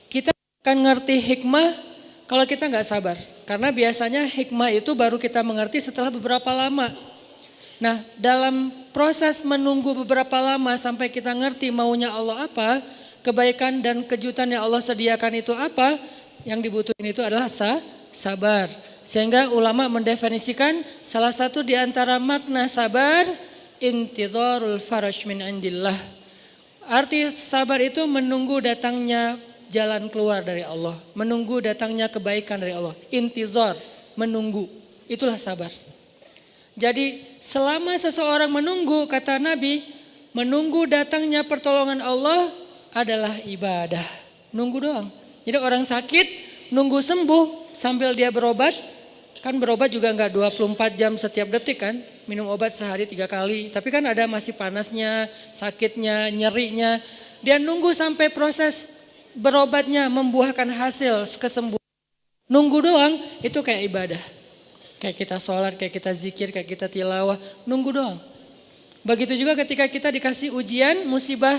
Kita akan ngerti hikmah kalau kita gak sabar. Karena biasanya hikmah itu baru kita mengerti setelah beberapa lama. Nah dalam proses menunggu beberapa lama sampai kita ngerti maunya Allah apa, kebaikan dan kejutan yang Allah sediakan itu apa, yang dibutuhin itu adalah sabar. Sehingga ulama mendefinisikan salah satu di antara makna sabar, intizarul faraj min indillah. Arti sabar itu menunggu datangnya jalan keluar dari Allah, menunggu datangnya kebaikan dari Allah. Intizar, menunggu, itulah sabar. Jadi selama seseorang menunggu, kata Nabi, Menunggu datangnya pertolongan Allah adalah ibadah. Nunggu doang. Jadi orang sakit nunggu sembuh sambil dia berobat. Kan berobat juga enggak 24 jam setiap detik kan. Minum obat sehari 3 kali. Tapi kan ada masih panasnya, sakitnya, nyerinya. Dia nunggu sampai proses berobatnya membuahkan hasil kesembuhan. Nunggu doang itu kayak ibadah. Kayak kita sholat, kayak kita zikir, kayak kita tilawah. Nunggu doang. Begitu juga ketika kita dikasih ujian, musibah,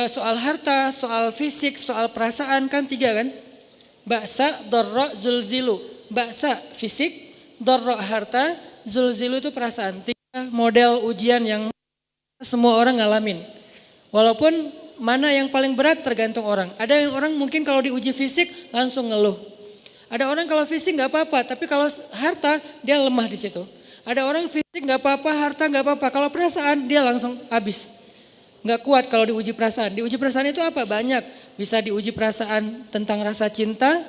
soal harta, soal fisik, soal perasaan, kan 3 kan. Ba'sa, dorro, zulzilu. Ba'sa fisik, dorro harta, zulzilu itu perasaan. 3 model ujian yang semua orang ngalamin. Walaupun mana yang paling berat tergantung orang. Ada yang orang mungkin kalau diuji fisik langsung ngeluh. Ada orang kalau fisik nggak apa-apa, tapi kalau harta dia lemah di situ. Ada orang fisik nggak apa-apa, harta nggak apa-apa. Kalau perasaan dia langsung habis. Nggak kuat kalau diuji perasaan. Diuji perasaan itu apa? Banyak. Bisa diuji perasaan tentang rasa cinta,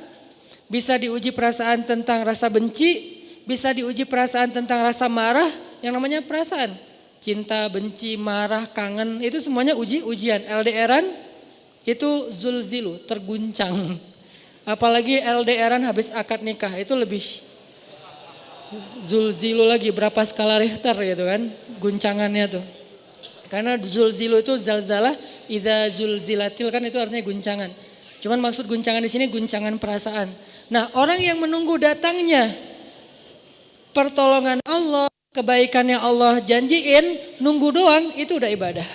bisa diuji perasaan tentang rasa benci, bisa diuji perasaan tentang rasa marah, yang namanya perasaan. Cinta, benci, marah, kangen, itu semuanya ujian. LDRan itu zulzilu, terguncang. Apalagi LDRan habis akad nikah, itu lebih zulzilu lagi, berapa skala Richter gitu kan, guncangannya tuh. Karena zulzilu itu zalzalah, idza zulzilatil kan itu artinya guncangan. Cuman maksud guncangan di sini guncangan perasaan. Nah, orang yang menunggu datangnya pertolongan Allah, kebaikan yang Allah janjiin, nunggu doang itu udah ibadah.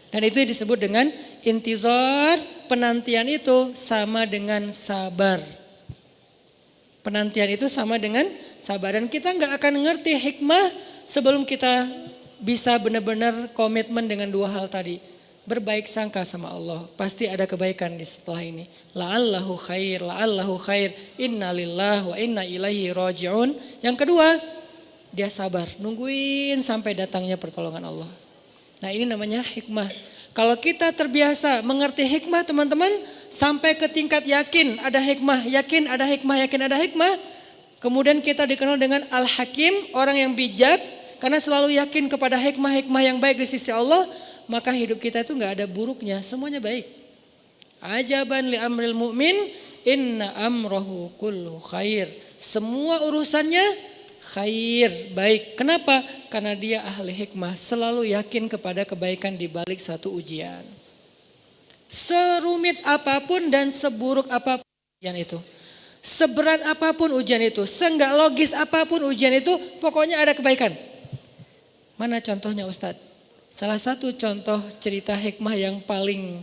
Dan itu disebut dengan intizar, penantian itu sama dengan sabar. Penantian itu sama dengan sabar. Dan kita nggak akan ngerti hikmah sebelum kita bisa benar-benar komitmen dengan 2 hal tadi. Berbaik sangka sama Allah. Pasti ada kebaikan di setelah ini. La'allahu khair, la'allahu khair. Inna lillahi wa inna ilaihi raji'un. Yang kedua, dia sabar. Nungguin sampai datangnya pertolongan Allah. Nah, ini namanya hikmah. Kalau kita terbiasa mengerti hikmah teman-teman, sampai ke tingkat yakin ada hikmah, yakin ada hikmah, yakin ada hikmah. Kemudian kita dikenal dengan Al-Hakim, orang yang bijak, karena selalu yakin kepada hikmah-hikmah yang baik di sisi Allah, maka hidup kita itu gak ada buruknya, semuanya baik. Ajaban li amril mu'min, inna amrohu kullu khair. Semua urusannya khair, baik. Kenapa? Karena dia ahli hikmah, selalu yakin kepada kebaikan di balik suatu ujian. Serumit apapun dan seburuk apapun ujian itu, seberat apapun ujian itu, seenggak logis apapun ujian itu, pokoknya ada kebaikan. Mana contohnya Ustadz? Salah satu contoh cerita hikmah yang paling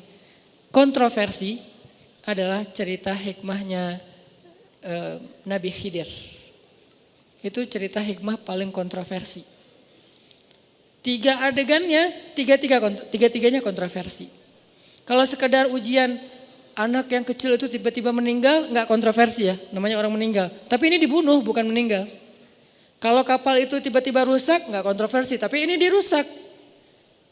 kontroversi adalah cerita hikmahnya Nabi Khidir. Itu cerita hikmah paling kontroversi. 3 adegannya, tiga-tiganya kontroversi. Kalau sekedar ujian anak yang kecil itu tiba-tiba meninggal, nggak kontroversi ya, namanya orang meninggal. Tapi ini dibunuh, bukan meninggal. Kalau kapal itu tiba-tiba rusak, nggak kontroversi, tapi ini dirusak.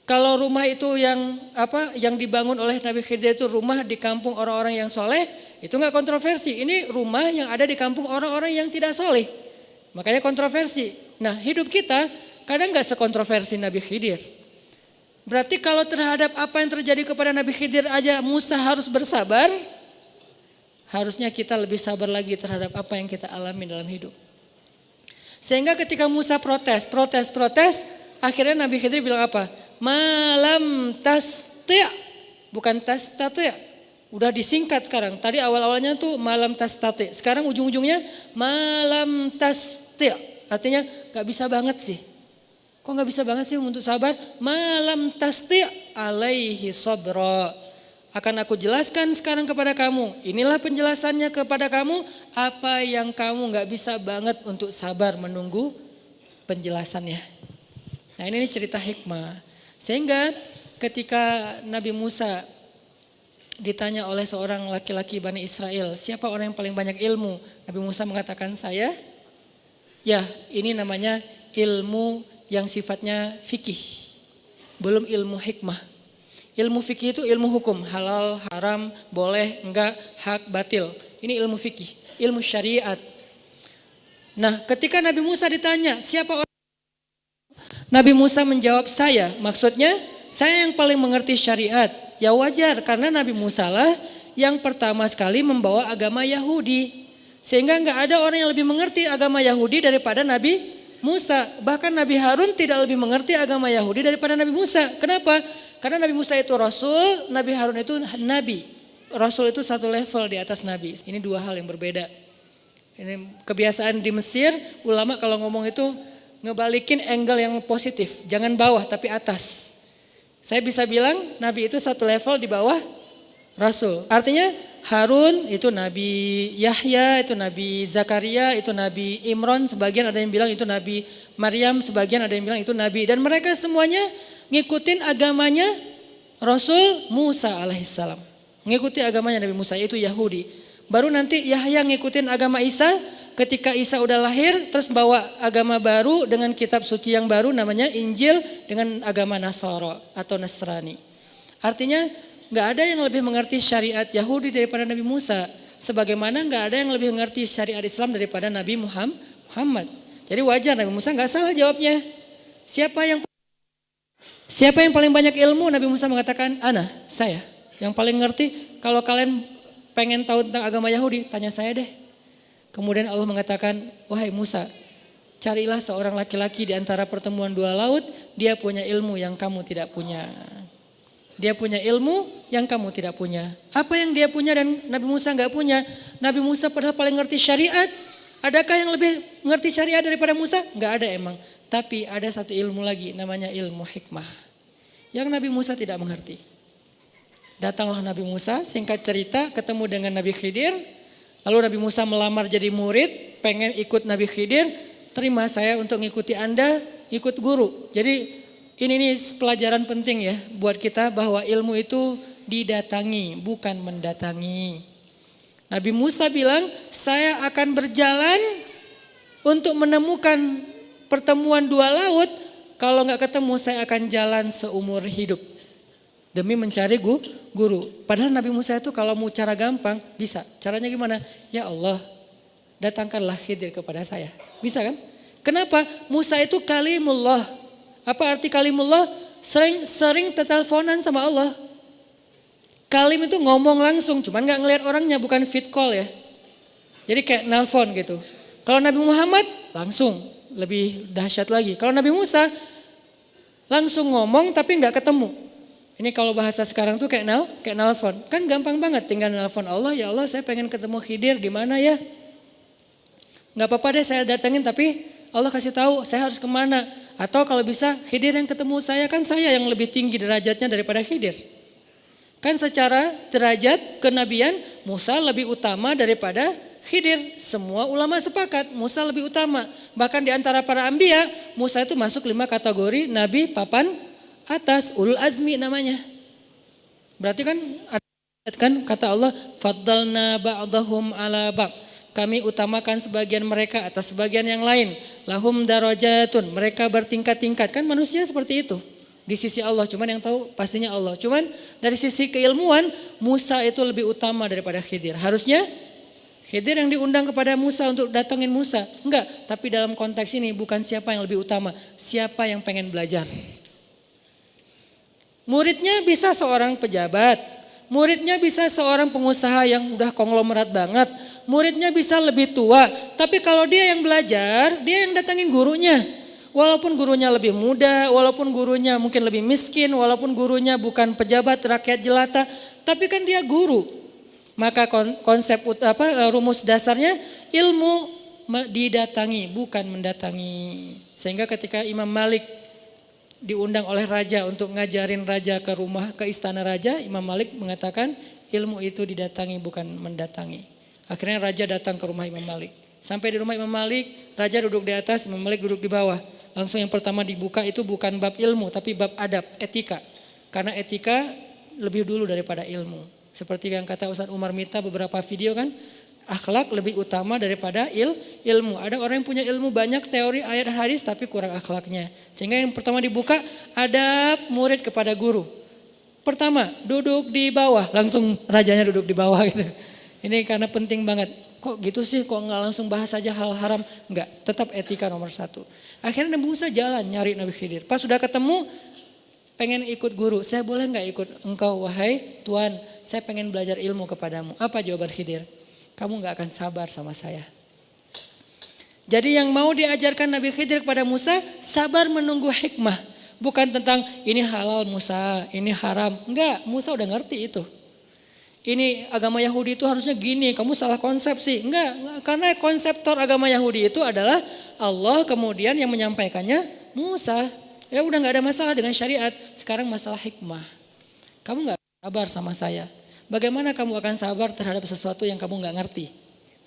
Kalau rumah itu yang dibangun oleh Nabi Khidir itu rumah di kampung orang-orang yang soleh, itu nggak kontroversi. Ini rumah yang ada di kampung orang-orang yang tidak soleh. Makanya kontroversi. Nah, hidup kita kadang nggak sekontroversi Nabi Khidir. Berarti kalau terhadap apa yang terjadi kepada Nabi Khidir aja Musa harus bersabar, harusnya kita lebih sabar lagi terhadap apa yang kita alami dalam hidup. Sehingga ketika Musa protes, akhirnya Nabi Khidir bilang apa? Malam tasti', bukan tastati'. Udah disingkat sekarang. Tadi awal-awalnya tuh malam tastati'. Sekarang ujung-ujungnya malam tasti'. Artinya gak bisa banget sih. Kok gak bisa banget sih untuk sabar? Malam tasti' alaihi sabra. Akan aku jelaskan sekarang kepada kamu. Inilah penjelasannya kepada kamu. Apa yang kamu gak bisa banget untuk sabar menunggu penjelasannya. Nah, ini cerita hikmah. Sehingga ketika Nabi Musa ditanya oleh seorang laki-laki Bani Israel, siapa orang yang paling banyak ilmu? Nabi Musa mengatakan saya. Ya, ini namanya ilmu yang sifatnya fikih. Belum ilmu hikmah. Ilmu fikih itu ilmu hukum, halal, haram, boleh, enggak, hak, batil. Ini ilmu fikih, ilmu syariat. Nah, ketika Nabi Musa ditanya, siapa orang? Nabi Musa menjawab saya, maksudnya Saya yang paling mengerti syariat. Ya wajar karena Nabi Musa lah yang pertama sekali membawa agama Yahudi. Sehingga nggak ada orang yang lebih mengerti agama Yahudi daripada Nabi Musa. Bahkan Nabi Harun tidak lebih mengerti agama Yahudi daripada Nabi Musa. Kenapa? Karena Nabi Musa itu Rasul, Nabi Harun itu Nabi. Rasul itu satu level di atas Nabi. Ini dua hal yang berbeda. Ini kebiasaan di Mesir, ulama kalau ngomong itu ngebalikin angle yang positif. Jangan bawah tapi atas. Saya bisa bilang Nabi itu satu level di bawah Rasul. Artinya Harun itu Nabi Yahya, itu Nabi Zakaria, itu Nabi Imran, sebagian ada yang bilang itu Nabi Maryam, sebagian ada yang bilang itu Nabi. Dan mereka semuanya ngikutin agamanya Rasul Musa alaihissalam. Ngikuti agamanya Nabi Musa, itu Yahudi. Baru nanti Yahya ngikutin agama Isa, ketika Isa udah lahir terus bawa agama baru dengan kitab suci yang baru namanya Injil dengan agama Nasara atau Nasrani. Artinya nggak ada yang lebih mengerti syariat Yahudi daripada Nabi Musa. Sebagaimana nggak ada yang lebih mengerti syariat Islam daripada Nabi Muhammad. Jadi wajar Nabi Musa nggak salah jawabnya. Siapa yang paling banyak ilmu? Nabi Musa mengatakan, ana, saya. Yang paling ngerti, kalau kalian pengen tahu tentang agama Yahudi, tanya saya deh. Kemudian Allah mengatakan, wahai Musa, carilah seorang laki-laki di antara pertemuan dua laut, dia punya ilmu yang kamu tidak punya. Dia punya ilmu yang kamu tidak punya. Apa yang dia punya dan Nabi Musa nggak punya? Nabi Musa padahal paling ngerti syariat. Adakah yang lebih ngerti syariat daripada Musa? Nggak ada emang. Tapi ada satu ilmu lagi namanya ilmu hikmah. Yang Nabi Musa tidak mengerti. Datanglah Nabi Musa, singkat cerita ketemu dengan Nabi Khidir. Lalu Nabi Musa melamar jadi murid, pengen ikut Nabi Khidir. Terima saya untuk ngikuti Anda, ikut guru. Jadi ini nih pelajaran penting ya buat kita bahwa ilmu itu didatangi bukan mendatangi. Nabi Musa bilang saya akan berjalan untuk menemukan pertemuan dua laut. Kalau nggak ketemu saya akan jalan seumur hidup. Demi mencari guru. Padahal Nabi Musa itu kalau mau cara gampang bisa. Caranya gimana? Ya Allah datangkanlah Khidir kepada saya. Bisa kan? Kenapa? Musa itu kalimullah. Apa arti kalimullah? Sering teteleponan sama Allah. Kalim itu ngomong langsung, cuman gak ngelihat orangnya, bukan fit call ya. Jadi kayak nelpon gitu. Kalau Nabi Muhammad langsung, lebih dahsyat lagi. Kalau Nabi Musa langsung ngomong tapi gak ketemu. Ini kalau bahasa sekarang tuh kayak nelpon. Kan gampang banget, tinggal nelpon Allah, ya Allah saya pengen ketemu Khidir di mana ya? Gak apa-apa deh saya datengin tapi Allah kasih tahu saya harus kemana. Atau kalau bisa Khidir yang ketemu saya, kan saya yang lebih tinggi derajatnya daripada Khidir. Kan secara derajat kenabian Musa lebih utama daripada Khidir. Semua ulama sepakat Musa lebih utama. Bahkan di antara para anbiya Musa itu masuk 5 kategori nabi papan atas, ulul azmi namanya. Berarti kan kata Allah faddalna ba'dahum ala ba'd. Kami utamakan sebagian mereka atas sebagian yang lain. Lahum darajatun, mereka bertingkat-tingkat. Kan manusia seperti itu di sisi Allah. Cuman yang tahu pastinya Allah. Cuman dari sisi keilmuan Musa itu lebih utama daripada Khidir. Harusnya Khidir yang diundang kepada Musa untuk datangin Musa. Enggak, tapi dalam konteks ini bukan siapa yang lebih utama. Siapa yang pengen belajar. Muridnya bisa seorang pejabat. Muridnya bisa seorang pengusaha yang udah konglomerat banget. Muridnya bisa lebih tua, tapi kalau dia yang belajar, dia yang datangin gurunya. Walaupun gurunya lebih muda, walaupun gurunya mungkin lebih miskin, walaupun gurunya bukan pejabat rakyat jelata, tapi kan dia guru. Maka konsep rumus dasarnya ilmu didatangi, bukan mendatangi. Sehingga ketika Imam Malik diundang oleh raja untuk ngajarin raja ke istana raja, Imam Malik mengatakan ilmu itu didatangi bukan mendatangi. Akhirnya raja datang ke rumah Imam Malik. Sampai di rumah Imam Malik, raja duduk di atas, Imam Malik duduk di bawah. Langsung yang pertama dibuka itu bukan bab ilmu, tapi bab adab, etika. Karena etika lebih dulu daripada ilmu. Seperti yang kata Ustaz Umar Mita beberapa video kan, akhlak lebih utama daripada ilmu. Ada orang yang punya ilmu banyak, teori, ayat, hadis, tapi kurang akhlaknya. Sehingga yang pertama dibuka, adab murid kepada guru. Pertama, duduk di bawah, langsung rajanya duduk di bawah gitu. Ini karena penting banget. Kok gitu sih, kok nggak langsung bahas aja hal haram? Enggak, tetap etika nomor 1. Akhirnya Nabi Musa jalan nyari Nabi Khidir. Pas sudah ketemu, pengen ikut guru, saya boleh nggak ikut engkau wahai Tuhan, saya pengen belajar ilmu kepadamu. Apa jawaban Khidir? Kamu nggak akan sabar sama saya. Jadi yang mau diajarkan Nabi Khidir kepada Musa, sabar menunggu hikmah. Bukan tentang ini halal Musa, ini haram. Enggak, Musa udah ngerti itu. Ini agama Yahudi itu harusnya gini, kamu salah konsepsi. Enggak, karena konseptor agama Yahudi itu adalah Allah, kemudian yang menyampaikannya Musa. Ya udah gak ada masalah dengan syariat. Sekarang masalah hikmah. Kamu gak sabar sama saya. Bagaimana kamu akan sabar terhadap sesuatu yang kamu gak ngerti?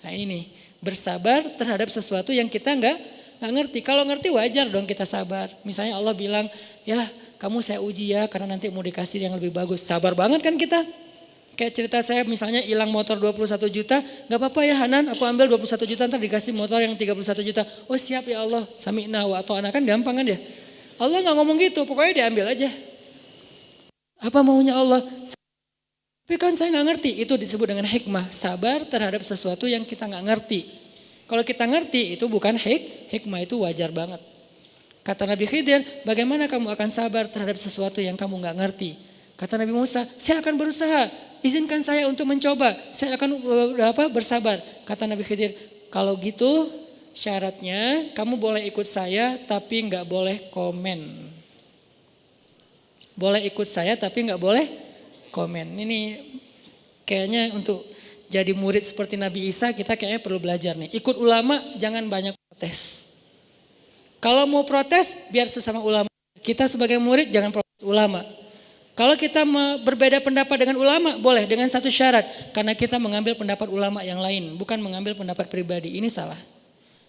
Nah ini nih, bersabar terhadap sesuatu yang kita gak ngerti. Kalau ngerti wajar dong kita sabar. Misalnya Allah bilang, ya kamu saya uji ya karena nanti mau dikasih yang lebih bagus. Sabar banget kan kita? Kayak cerita saya misalnya hilang motor 21 juta, gak apa-apa ya Hanan, aku ambil 21 juta ntar dikasih motor yang 31 juta. Oh siap ya Allah, sami'na wa ata'na, kan gampang kan ya. Allah gak ngomong gitu, pokoknya diambil aja. Apa maunya Allah? Tapi kan saya gak ngerti, itu disebut dengan hikmah. Sabar terhadap sesuatu yang kita gak ngerti. Kalau kita ngerti itu bukan hikmah, itu wajar banget. Kata Nabi Khidir, bagaimana kamu akan sabar terhadap sesuatu yang kamu gak ngerti? Kata Nabi Musa, saya akan berusaha, izinkan saya untuk mencoba, saya akan bersabar. Kata Nabi Khidir, kalau gitu syaratnya kamu boleh ikut saya tapi nggak boleh komen. Boleh ikut saya tapi nggak boleh komen. Ini kayaknya untuk jadi murid seperti Nabi Isa kita kayaknya perlu belajar nih. Ikut ulama jangan banyak protes. Kalau mau protes biar sesama ulama. Kita sebagai murid jangan protes ulama. Kalau kita berbeda pendapat dengan ulama, boleh dengan satu syarat. Karena kita mengambil pendapat ulama yang lain, bukan mengambil pendapat pribadi. Ini salah.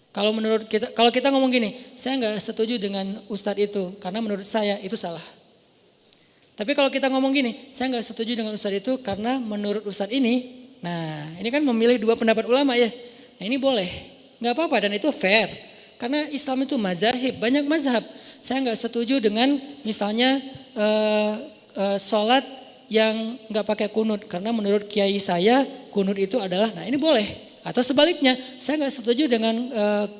Kalau menurut kita, kalau kita ngomong gini, saya nggak setuju dengan ustadz itu, karena menurut saya itu salah. Tapi kalau kita ngomong gini, saya nggak setuju dengan ustadz itu karena menurut ustadz ini. Nah, ini kan memilih dua pendapat ulama ya. Nah ini boleh, nggak apa-apa dan itu fair. Karena Islam itu mazhab, banyak mazhab. Saya nggak setuju dengan misalnya sholat yang nggak pakai kunut karena menurut kiai saya kunut itu adalah, nah ini boleh. Atau sebaliknya, saya nggak setuju dengan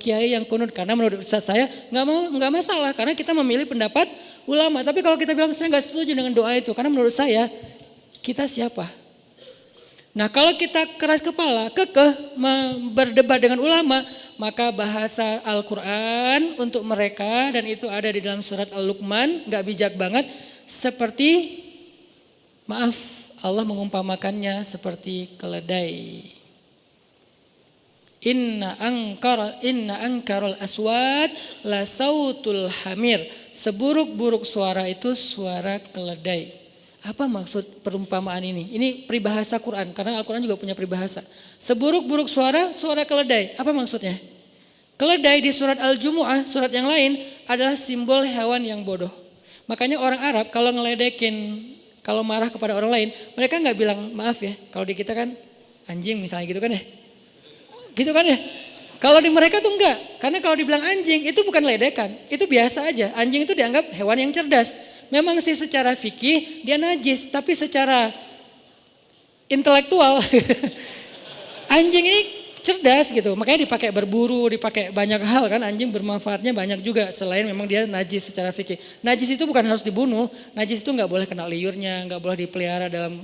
kiai yang kunut karena menurut ustaz saya nggak masalah karena kita memilih pendapat ulama. Tapi kalau kita bilang saya nggak setuju dengan doa itu karena menurut saya, kita siapa? Nah kalau kita keras kepala, kekeh berdebat dengan ulama, maka bahasa Al-Quran untuk mereka dan itu ada di dalam surat Al-Luqman, nggak bijak banget. Seperti, maaf, Allah mengumpamakannya seperti keledai. Inna angkarul aswat la sautul hamir. Seburuk-buruk suara itu suara keledai. Apa maksud perumpamaan ini? Ini peribahasa Quran, karena Al-Quran juga punya peribahasa. Seburuk-buruk suara, suara keledai. Apa maksudnya? Keledai di surat Al-Jumu'ah, surat yang lain adalah simbol hewan yang bodoh. Makanya orang Arab kalau ngeledekin, kalau marah kepada orang lain, mereka nggak bilang maaf ya. Kalau di kita kan anjing misalnya gitu kan ya. Gitu kan ya. Kalau di mereka tuh enggak. Karena kalau dibilang anjing itu bukan ledekan. Itu biasa aja. Anjing itu dianggap hewan yang cerdas. Memang sih secara fikih dia najis. Tapi secara intelektual anjing ini cerdas gitu, makanya dipakai berburu, dipakai banyak hal kan, anjing bermanfaatnya banyak juga selain memang dia najis secara fikih. Najis itu bukan harus dibunuh, najis itu nggak boleh kena liurnya, nggak boleh dipelihara dalam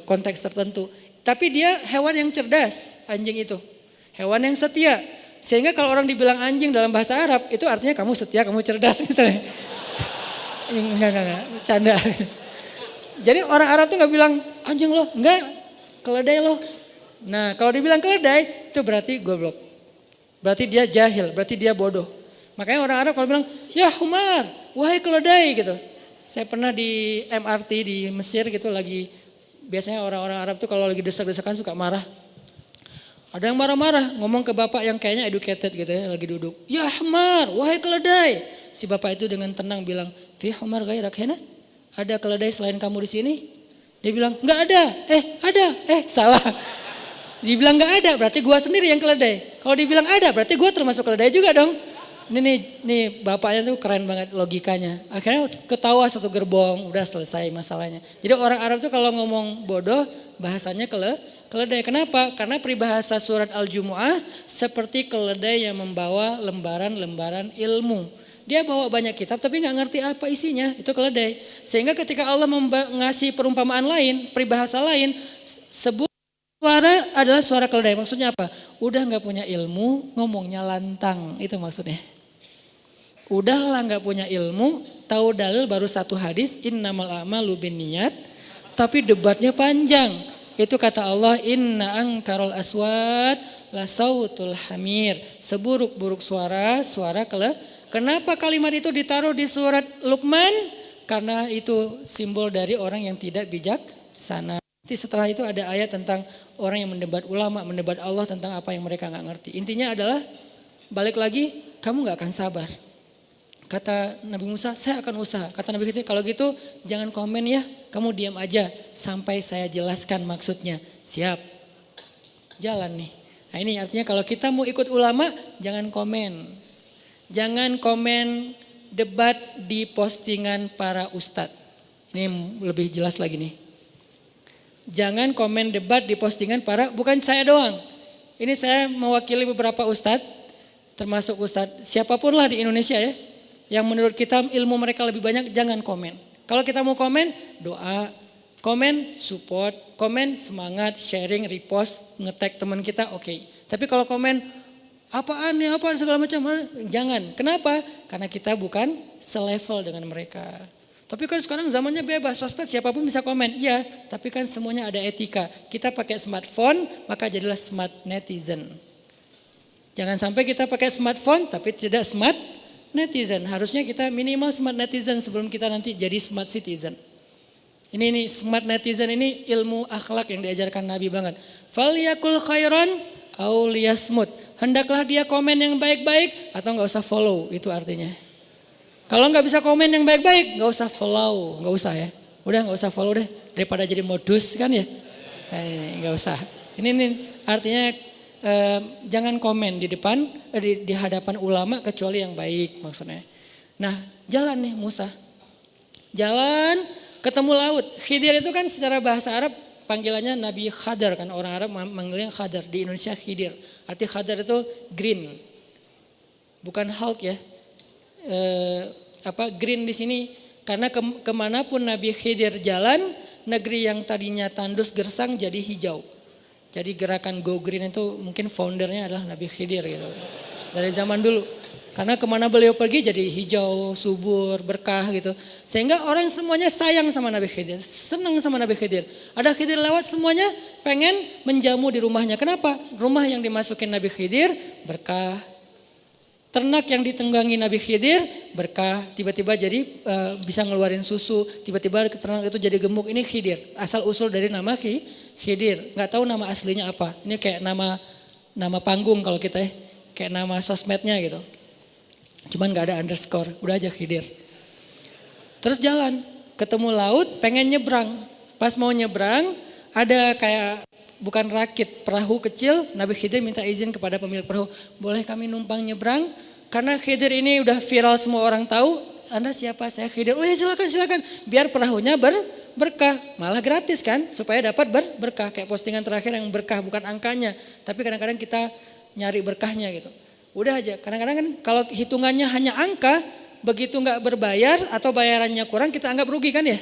konteks tertentu. Tapi dia hewan yang cerdas, anjing itu, hewan yang setia. Sehingga kalau orang dibilang anjing dalam bahasa Arab itu artinya kamu setia, kamu cerdas misalnya. Enggak, canda. Jadi orang Arab tuh nggak bilang anjing loh, enggak, keledai loh. Nah kalau dibilang keledai itu berarti goblok. Berarti dia jahil, berarti dia bodoh. Makanya orang Arab kalau bilang ya humar, wahai keledai gitu. Saya pernah di MRT di Mesir gitu lagi, biasanya orang-orang Arab tuh kalau lagi desak-desakan suka marah. Ada yang marah-marah ngomong ke bapak yang kayaknya educated gitu ya, lagi duduk. Ya humar, wahai keledai. Si bapak itu dengan tenang bilang, fi humar ghairak hena? Ada keledai selain kamu di sini? Dia bilang nggak ada. Ada. Salah. Dibilang nggak ada, berarti gua sendiri yang keledai. Kalau dibilang ada, berarti gua termasuk keledai juga dong. Nih bapaknya tuh keren banget logikanya. Akhirnya ketawa satu gerbong, udah selesai masalahnya. Jadi orang Arab tuh kalau ngomong bodoh, bahasanya keledai. Kenapa? Karena peribahasa surat Al-Jumu'ah seperti keledai yang membawa lembaran-lembaran ilmu. Dia bawa banyak kitab tapi nggak ngerti apa isinya, itu keledai. Sehingga ketika Allah ngasih perumpamaan lain, peribahasa lain, sebuah suara adalah suara keledai. Maksudnya apa? Udah nggak punya ilmu, ngomongnya lantang, itu maksudnya. Udahlah nggak punya ilmu, tahu dalil baru satu hadis, innamal a'malu binniyat, tapi debatnya panjang. Itu kata Allah, inna angkarul aswat la sautul hamir. Seburuk-buruk suara, suara keledai. Kenapa kalimat itu ditaruh di surat Luqman? Karena itu simbol dari orang yang tidak bijaksana. Nanti setelah itu ada ayat tentang orang yang mendebat ulama, mendebat Allah tentang apa yang mereka nggak ngerti. Intinya adalah balik lagi, kamu nggak akan sabar. Kata Nabi Musa, saya akan usaha. Kata Nabi Khidir, kalau gitu jangan komen ya, kamu diam aja sampai saya jelaskan maksudnya. Siap, jalan nih. Nah ini artinya kalau kita mau ikut ulama, jangan komen. Jangan komen debat di postingan para ustadz. Ini lebih jelas lagi nih. Jangan komen debat di postingan para, bukan saya doang. Ini saya mewakili beberapa ustadz, termasuk ustadz siapapun lah di Indonesia ya. Yang menurut kita ilmu mereka lebih banyak, jangan komen. Kalau kita mau komen, doa, komen support, komen semangat, sharing, repost, nge-tag teman kita, oke. Tapi kalau komen, apaan ya, apaan segala macam, jangan. Kenapa? Karena kita bukan selevel dengan mereka. Tapi kan sekarang zamannya bebas, sosmed siapapun bisa komen. Iya, tapi kan semuanya ada etika. Kita pakai smartphone, maka jadilah smart netizen. Jangan sampai kita pakai smartphone tapi tidak smart netizen. Harusnya kita minimal smart netizen sebelum kita nanti jadi smart citizen. Ini smart netizen ini ilmu akhlak yang diajarkan Nabi banget. Falyakul khairan aw liyasmut. Hendaklah dia komen yang baik-baik atau nggak usah follow, itu artinya. Kalau nggak bisa komen yang baik-baik, nggak usah follow, nggak usah ya. Udah nggak usah follow deh, daripada jadi modus kan ya. Nggak usah. Ini artinya jangan komen di depan, di hadapan ulama kecuali yang baik maksudnya. Nah jalan nih Musa, jalan ketemu laut. Khidir itu kan secara bahasa Arab panggilannya Nabi Khadar kan, orang Arab manggilnya Khadar, di Indonesia Khidir. Arti Khadar itu green, bukan Hulk ya. Green di sini karena kemanapun Nabi Khidir jalan, negeri yang tadinya tandus gersang jadi hijau. Jadi gerakan Go Green itu mungkin foundernya adalah Nabi Khidir gitu. Dari zaman dulu. Karena kemana beliau pergi jadi hijau, subur, berkah gitu. Sehingga orang semuanya sayang sama Nabi Khidir, senang sama Nabi Khidir. Ada Khidir lewat semuanya pengen menjamu di rumahnya. Kenapa? Rumah yang dimasukin Nabi Khidir berkah. Ternak yang ditunggangi Nabi Khidir berkah. Tiba-tiba jadi bisa ngeluarin susu. Tiba-tiba ternak itu jadi gemuk. Ini Khidir. Asal usul dari nama Khidir. Gak tahu nama aslinya apa. Ini kayak nama panggung kalau kita ya. Kayak nama sosmednya gitu. Cuman gak ada underscore, udah aja Khidir. Terus jalan, ketemu laut, pengen nyebrang. Pas mau nyebrang, ada kayak bukan rakit, perahu kecil. Nabi Khidir minta izin kepada pemilik perahu, boleh kami numpang nyebrang? Karena Khidir ini udah viral, semua orang tahu. Anda siapa? Saya Khidir. Oh ya silakan. Biar perahunya berkah, malah gratis kan, supaya dapat berkah. Kayak postingan terakhir yang berkah, bukan angkanya. Tapi kadang-kadang kita nyari berkahnya gitu. Udah aja, kadang-kadang kan kalau hitungannya hanya angka, begitu nggak berbayar atau bayarannya kurang kita anggap rugi kan ya.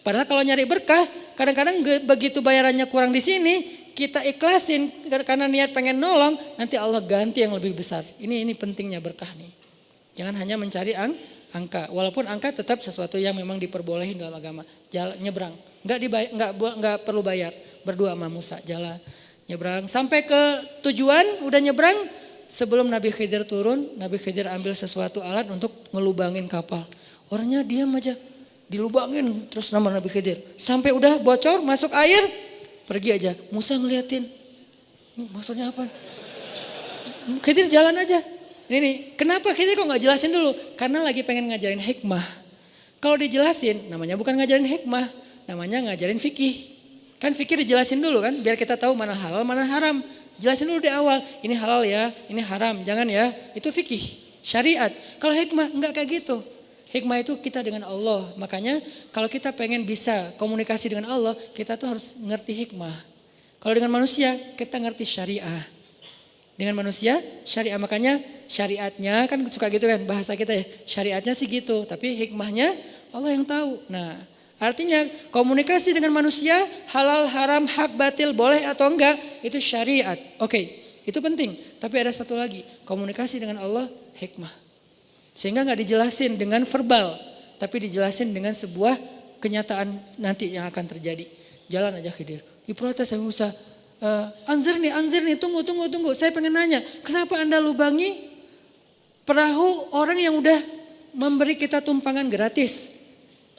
Padahal kalau nyari berkah, kadang-kadang begitu bayarannya kurang di sini, kita ikhlasin karena niat pengen nolong, nanti Allah ganti yang lebih besar. Ini pentingnya berkah nih. Jangan hanya mencari angka, walaupun angka tetap sesuatu yang memang diperbolehin dalam agama. Jalan nyebrang, nggak perlu bayar. Berdua sama Musa jalan nyebrang sampai ke tujuan, udah nyebrang. Sebelum Nabi Khidir turun, Nabi Khidir ambil sesuatu alat untuk ngelubangin kapal. Orangnya diam aja, dilubangin terus nama Nabi Khidir. Sampai udah bocor, masuk air, pergi aja. Musa ngeliatin, maksudnya apa? Khidir jalan aja. Ini kenapa Khidir kok gak jelasin dulu? Karena lagi pengen ngajarin hikmah. Kalau dijelasin, namanya bukan ngajarin hikmah, namanya ngajarin fikih. Kan fikih dijelasin dulu kan, biar kita tahu mana halal, mana haram. Jelasin dulu di awal, ini halal ya, ini haram, jangan ya. Itu fikih, syariat. Kalau hikmah enggak kayak gitu. Hikmah itu kita dengan Allah. Makanya kalau kita pengen bisa komunikasi dengan Allah, kita tuh harus ngerti hikmah. Kalau dengan manusia, kita ngerti syariah. Dengan manusia syariah, makanya syariatnya kan suka gitu kan bahasa kita ya. Syariatnya sih gitu, tapi hikmahnya Allah yang tahu. Nah, artinya komunikasi dengan manusia halal, haram, hak, batil, boleh atau enggak itu syariat. Oke, itu penting. Tapi ada satu lagi, komunikasi dengan Allah hikmah. Sehingga enggak dijelasin dengan verbal, tapi dijelasin dengan sebuah kenyataan nanti yang akan terjadi. Jalan aja Khidir. Diprotes sama Musa. Anzir nih, tunggu. Saya pengen nanya, kenapa Anda lubangi perahu orang yang udah memberi kita tumpangan gratis?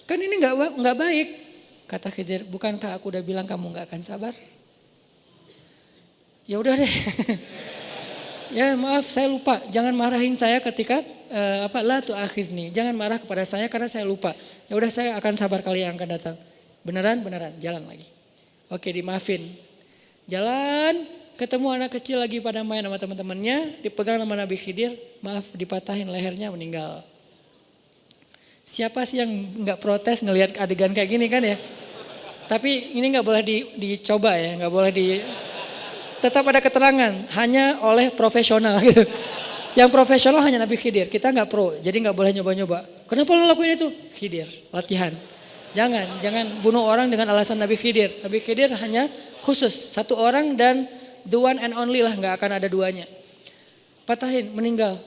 Kan ini nggak baik. Kata Khidir, bukankah aku udah bilang kamu nggak akan sabar? Ya udah deh. Ya maaf, saya lupa. Jangan marahin saya ketika la tu'akhizni. Jangan marah kepada saya karena saya lupa. Ya udah, saya akan sabar kali yang akan datang. Beneran, jalan lagi. Oke, dimaafin. Jalan, ketemu anak kecil lagi pada main sama teman-temannya, dipegang sama Nabi Khidir, maaf dipatahin lehernya, meninggal. Siapa sih yang nggak protes ngelihat adegan kayak gini kan ya? Tapi ini nggak boleh dicoba ya, nggak boleh tetap ada keterangan, hanya oleh profesional gitu. Yang profesional hanya Nabi Khidir, kita nggak pro, jadi nggak boleh nyoba-nyoba. Kenapa lo lakuin itu? Khidir, latihan. Jangan bunuh orang dengan alasan Nabi Khidir. Nabi Khidir hanya khusus satu orang dan the one and only lah, nggak akan ada duanya. Patahin, meninggal.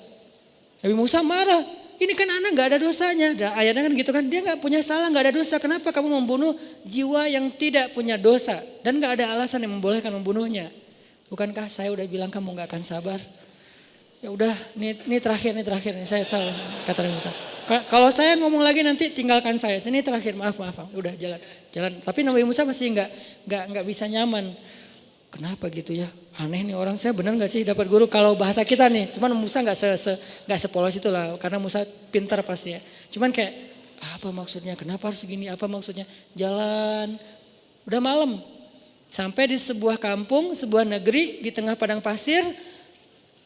Nabi Musa marah. Ini kan anak nggak ada dosanya. Ayatnya kan gitu kan, dia nggak punya salah, nggak ada dosa. Kenapa kamu membunuh jiwa yang tidak punya dosa dan nggak ada alasan yang membolehkan membunuhnya? Bukankah saya udah bilang kamu nggak akan sabar? Ya udah, ini terakhir nih saya salah, kata Nabi Musa. Kalau saya ngomong lagi nanti tinggalkan saya. Ini terakhir, maaf. Udah jalan. Tapi Nabi Musa masih nggak bisa nyaman. Kenapa gitu ya? Aneh nih orang, saya benar nggak sih dapat guru kalau bahasa kita nih? Cuman Musa nggak sepolos itu lah, karena Musa pintar pasti ya. Cuman kayak apa maksudnya? Kenapa harus gini? Apa maksudnya? Jalan, udah malam. Sampai di sebuah kampung, sebuah negeri di tengah padang pasir.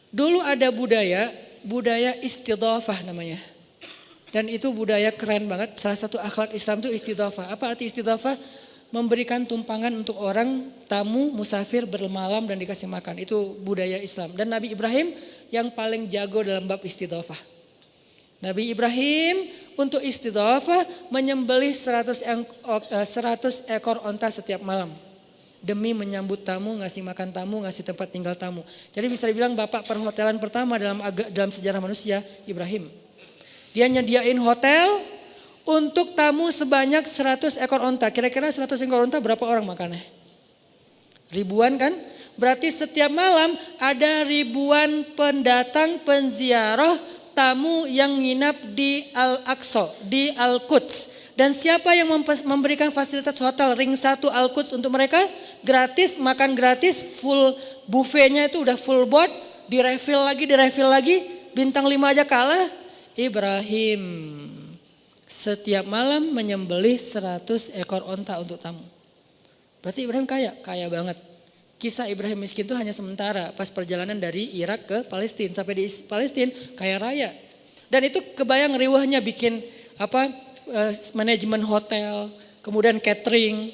Dulu ada budaya istidhafah namanya. Dan itu budaya keren banget. Salah satu akhlak Islam itu istidhafah. Apa arti istidhafah? Memberikan tumpangan untuk orang tamu musafir bermalam dan dikasih makan. Itu budaya Islam. Dan Nabi Ibrahim yang paling jago dalam bab istidhafah. Nabi Ibrahim untuk istidhafah menyembelih 100 ekor onta setiap malam. Demi menyambut tamu, ngasih makan tamu, ngasih tempat tinggal tamu. Jadi bisa dibilang bapak perhotelan pertama dalam sejarah manusia, Ibrahim. Dia nyediain hotel untuk tamu sebanyak 100 ekor onta. Kira-kira 100 ekor onta berapa orang makannya? Ribuan kan? Berarti setiap malam ada ribuan pendatang, penziarah, tamu yang nginap di Al-Aqsa, di Al-Quds. Dan siapa yang memberikan fasilitas hotel ring 1 Al-Quds untuk mereka? Gratis, makan gratis, full buffetnya itu udah full board, direfill lagi, bintang 5 aja kalah. Ibrahim setiap malam menyembelih 100 ekor onta untuk tamu. Berarti Ibrahim kaya banget. Kisah Ibrahim miskin itu hanya sementara, pas perjalanan dari Irak ke Palestina. Sampai di Palestina kaya raya. Dan itu kebayang riwahnya bikin manajemen hotel, kemudian catering,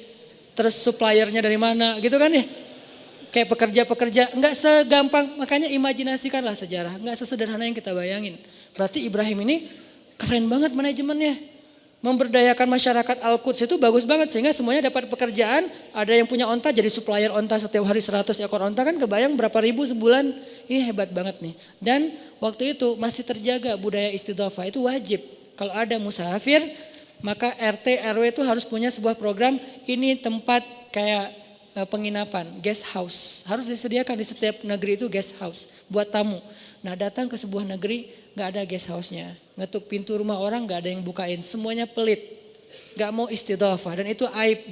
terus suppliernya dari mana gitu kan ya. Kayak pekerja-pekerja, enggak segampang, makanya imajinasikanlah sejarah, enggak sesederhana yang kita bayangin. Berarti Ibrahim ini keren banget manajemennya. Memberdayakan masyarakat Al-Quds itu bagus banget sehingga semuanya dapat pekerjaan. Ada yang punya onta jadi supplier onta setiap hari 100 ekor onta kan kebayang berapa ribu sebulan. Ini hebat banget nih. Dan waktu itu masih terjaga budaya istidhafah itu wajib. Kalau ada musafir maka RT RW itu harus punya sebuah program ini tempat kayak penginapan, guest house. Harus disediakan di setiap negeri itu guest house buat tamu. Nah datang ke sebuah negeri gak ada guest house-nya. Ngetuk pintu rumah orang gak ada yang bukain. Semuanya pelit. Gak mau istidhafah dan itu aib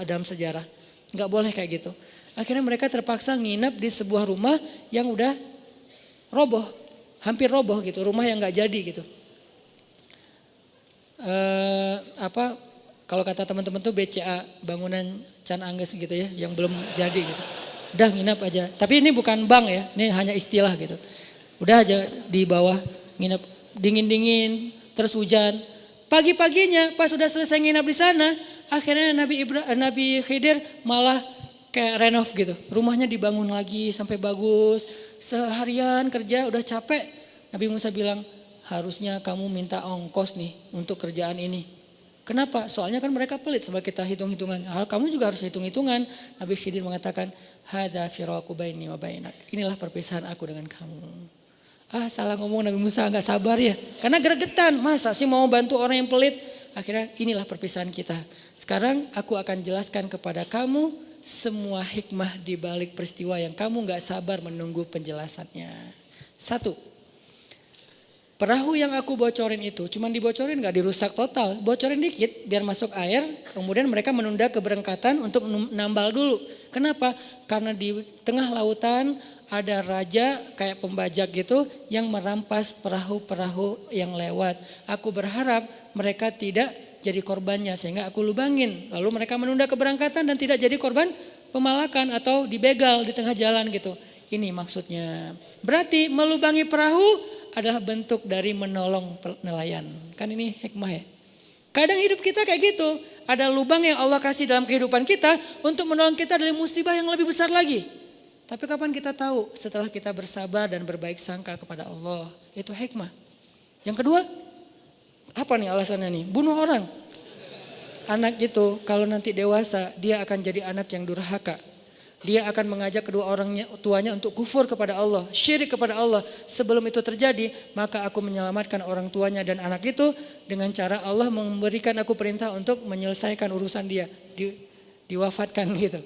dalam sejarah. Gak boleh kayak gitu. Akhirnya mereka terpaksa nginep di sebuah rumah yang udah roboh. Hampir roboh gitu. Rumah yang gak jadi gitu. Kalau kata teman-teman tuh BCA, bangunan Can Angges gitu ya, yang belum jadi gitu. Udah nginap aja. Tapi ini bukan bank ya, ini hanya istilah gitu. Udah aja di bawah nginap, dingin-dingin, terus hujan. Pagi-paginya pas sudah selesai nginap di sana, akhirnya Nabi Khidir malah kayak renov gitu. Rumahnya dibangun lagi sampai bagus. Seharian kerja udah capek. Nabi Musa bilang, harusnya kamu minta ongkos nih untuk kerjaan ini. Kenapa? Soalnya kan mereka pelit sama kita hitung-hitungan. Kamu juga harus hitung-hitungan. Nabi Khidir mengatakan, hadza firaqu baini wa bainak. Inilah perpisahan aku dengan kamu. Salah ngomong Nabi Musa, gak sabar ya. Karena gregetan, masa sih mau bantu orang yang pelit. Akhirnya inilah perpisahan kita. Sekarang aku akan jelaskan kepada kamu semua hikmah di balik peristiwa yang kamu gak sabar menunggu penjelasannya. 1. Perahu yang aku bocorin itu, cuman dibocorin gak dirusak total. Bocorin dikit biar masuk air, kemudian mereka menunda keberangkatan untuk nambal dulu. Kenapa? Karena di tengah lautan ada raja kayak pembajak gitu yang merampas perahu-perahu yang lewat. Aku berharap mereka tidak jadi korbannya sehingga aku lubangin. Lalu mereka menunda keberangkatan dan tidak jadi korban pemalakan atau dibegal di tengah jalan gitu. Ini maksudnya. Berarti melubangi perahu adalah bentuk dari menolong nelayan. Kan ini hikmah ya. Kadang hidup kita kayak gitu. Ada lubang yang Allah kasih dalam kehidupan kita untuk menolong kita dari musibah yang lebih besar lagi. Tapi kapan kita tahu? Setelah kita bersabar dan berbaik sangka kepada Allah. Itu hikmah. Yang kedua, apa nih alasannya nih? Bunuh orang. Anak itu kalau nanti dewasa dia akan jadi anak yang durhaka. Dia akan mengajak kedua orang tuanya untuk kufur kepada Allah, syirik kepada Allah. Sebelum itu terjadi, maka aku menyelamatkan orang tuanya dan anak itu dengan cara Allah memberikan aku perintah untuk menyelesaikan urusan dia. Diwafatkan gitu.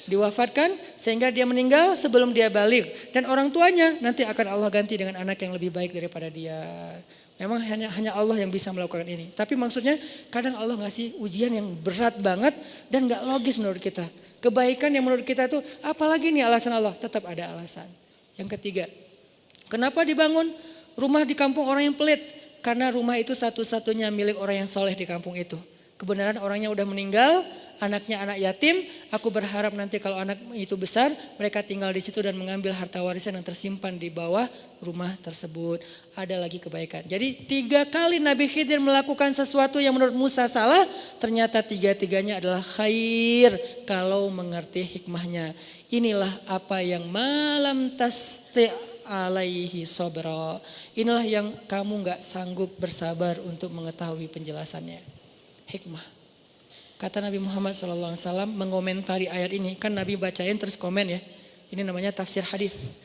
Diwafatkan sehingga dia meninggal sebelum dia balik. Dan orang tuanya nanti akan Allah ganti dengan anak yang lebih baik daripada dia. Memang hanya Allah yang bisa melakukan ini. Tapi maksudnya kadang Allah ngasih ujian yang berat banget dan gak logis menurut kita. Kebaikan yang menurut kita itu apalagi nih alasan Allah? Tetap ada alasan. Yang ketiga, kenapa dibangun rumah di kampung orang yang pelit? Karena rumah itu satu-satunya milik orang yang soleh di kampung itu. Kebenaran orangnya udah meninggal, anaknya anak yatim. Aku berharap nanti kalau anak itu besar, mereka tinggal di situ dan mengambil harta warisan yang tersimpan di bawah rumah tersebut. Ada lagi kebaikan. Jadi 3 kali Nabi Khidir melakukan sesuatu yang menurut Musa salah, ternyata 3-tiganya adalah khair kalau mengerti hikmahnya. Inilah apa yang malam tasti alaihi sobro. Inilah yang kamu gak sanggup bersabar untuk mengetahui penjelasannya. Hikmah. Kata Nabi Muhammad SAW mengomentari ayat ini. Kan Nabi bacain terus komen ya. Ini namanya tafsir hadis.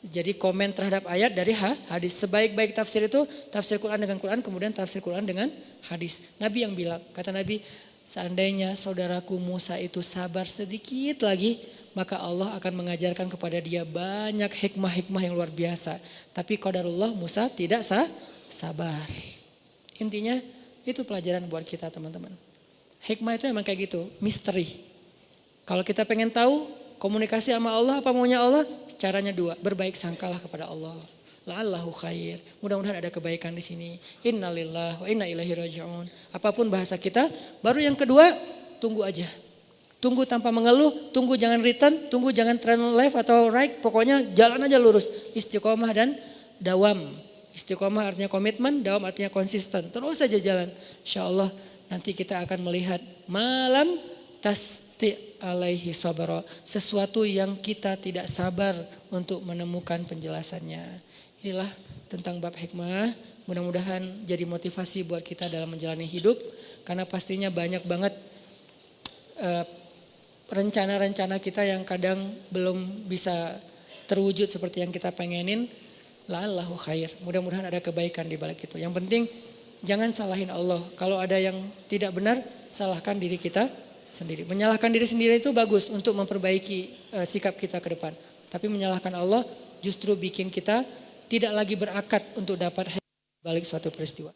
Jadi komen terhadap ayat dari hadis. Sebaik-baik tafsir itu tafsir Quran dengan Quran, kemudian tafsir Quran dengan hadis. Nabi yang bilang, kata Nabi, seandainya saudaraku Musa itu sabar sedikit lagi, maka Allah akan mengajarkan kepada dia banyak hikmah-hikmah yang luar biasa. Tapi qadarullah Musa tidak sabar. Intinya itu pelajaran buat kita teman-teman. Hikmah itu emang kayak gitu, misteri. Kalau kita pengen tahu komunikasi sama Allah, apa maunya Allah? Caranya 2, berbaik sangkalah kepada Allah. La'allahu khair. Mudah-mudahan ada kebaikan di sini. Innalillahi wa inna ilaihi raji'un. Apapun bahasa kita. Baru yang kedua, tunggu aja. Tunggu tanpa mengeluh, tunggu jangan return, tunggu jangan turn left atau right. Pokoknya jalan aja lurus. Istiqomah dan dawam. Istiqomah artinya komitmen, dawam artinya konsisten. Terus saja jalan. Insya Allah nanti kita akan melihat malam tasti alaihi sabara. Sesuatu yang kita tidak sabar untuk menemukan penjelasannya. Inilah tentang bab hikmah. Mudah-mudahan jadi motivasi buat kita dalam menjalani hidup. Karena pastinya banyak banget rencana-rencana kita yang kadang belum bisa terwujud seperti yang kita pengenin. La'allahu khair. Mudah-mudahan ada kebaikan di balik itu. Yang penting jangan salahin Allah. Kalau ada yang tidak benar, salahkan diri kita sendiri. Menyalahkan diri sendiri itu bagus untuk memperbaiki sikap kita ke depan. Tapi menyalahkan Allah justru bikin kita tidak lagi berakad untuk dapat balik suatu peristiwa.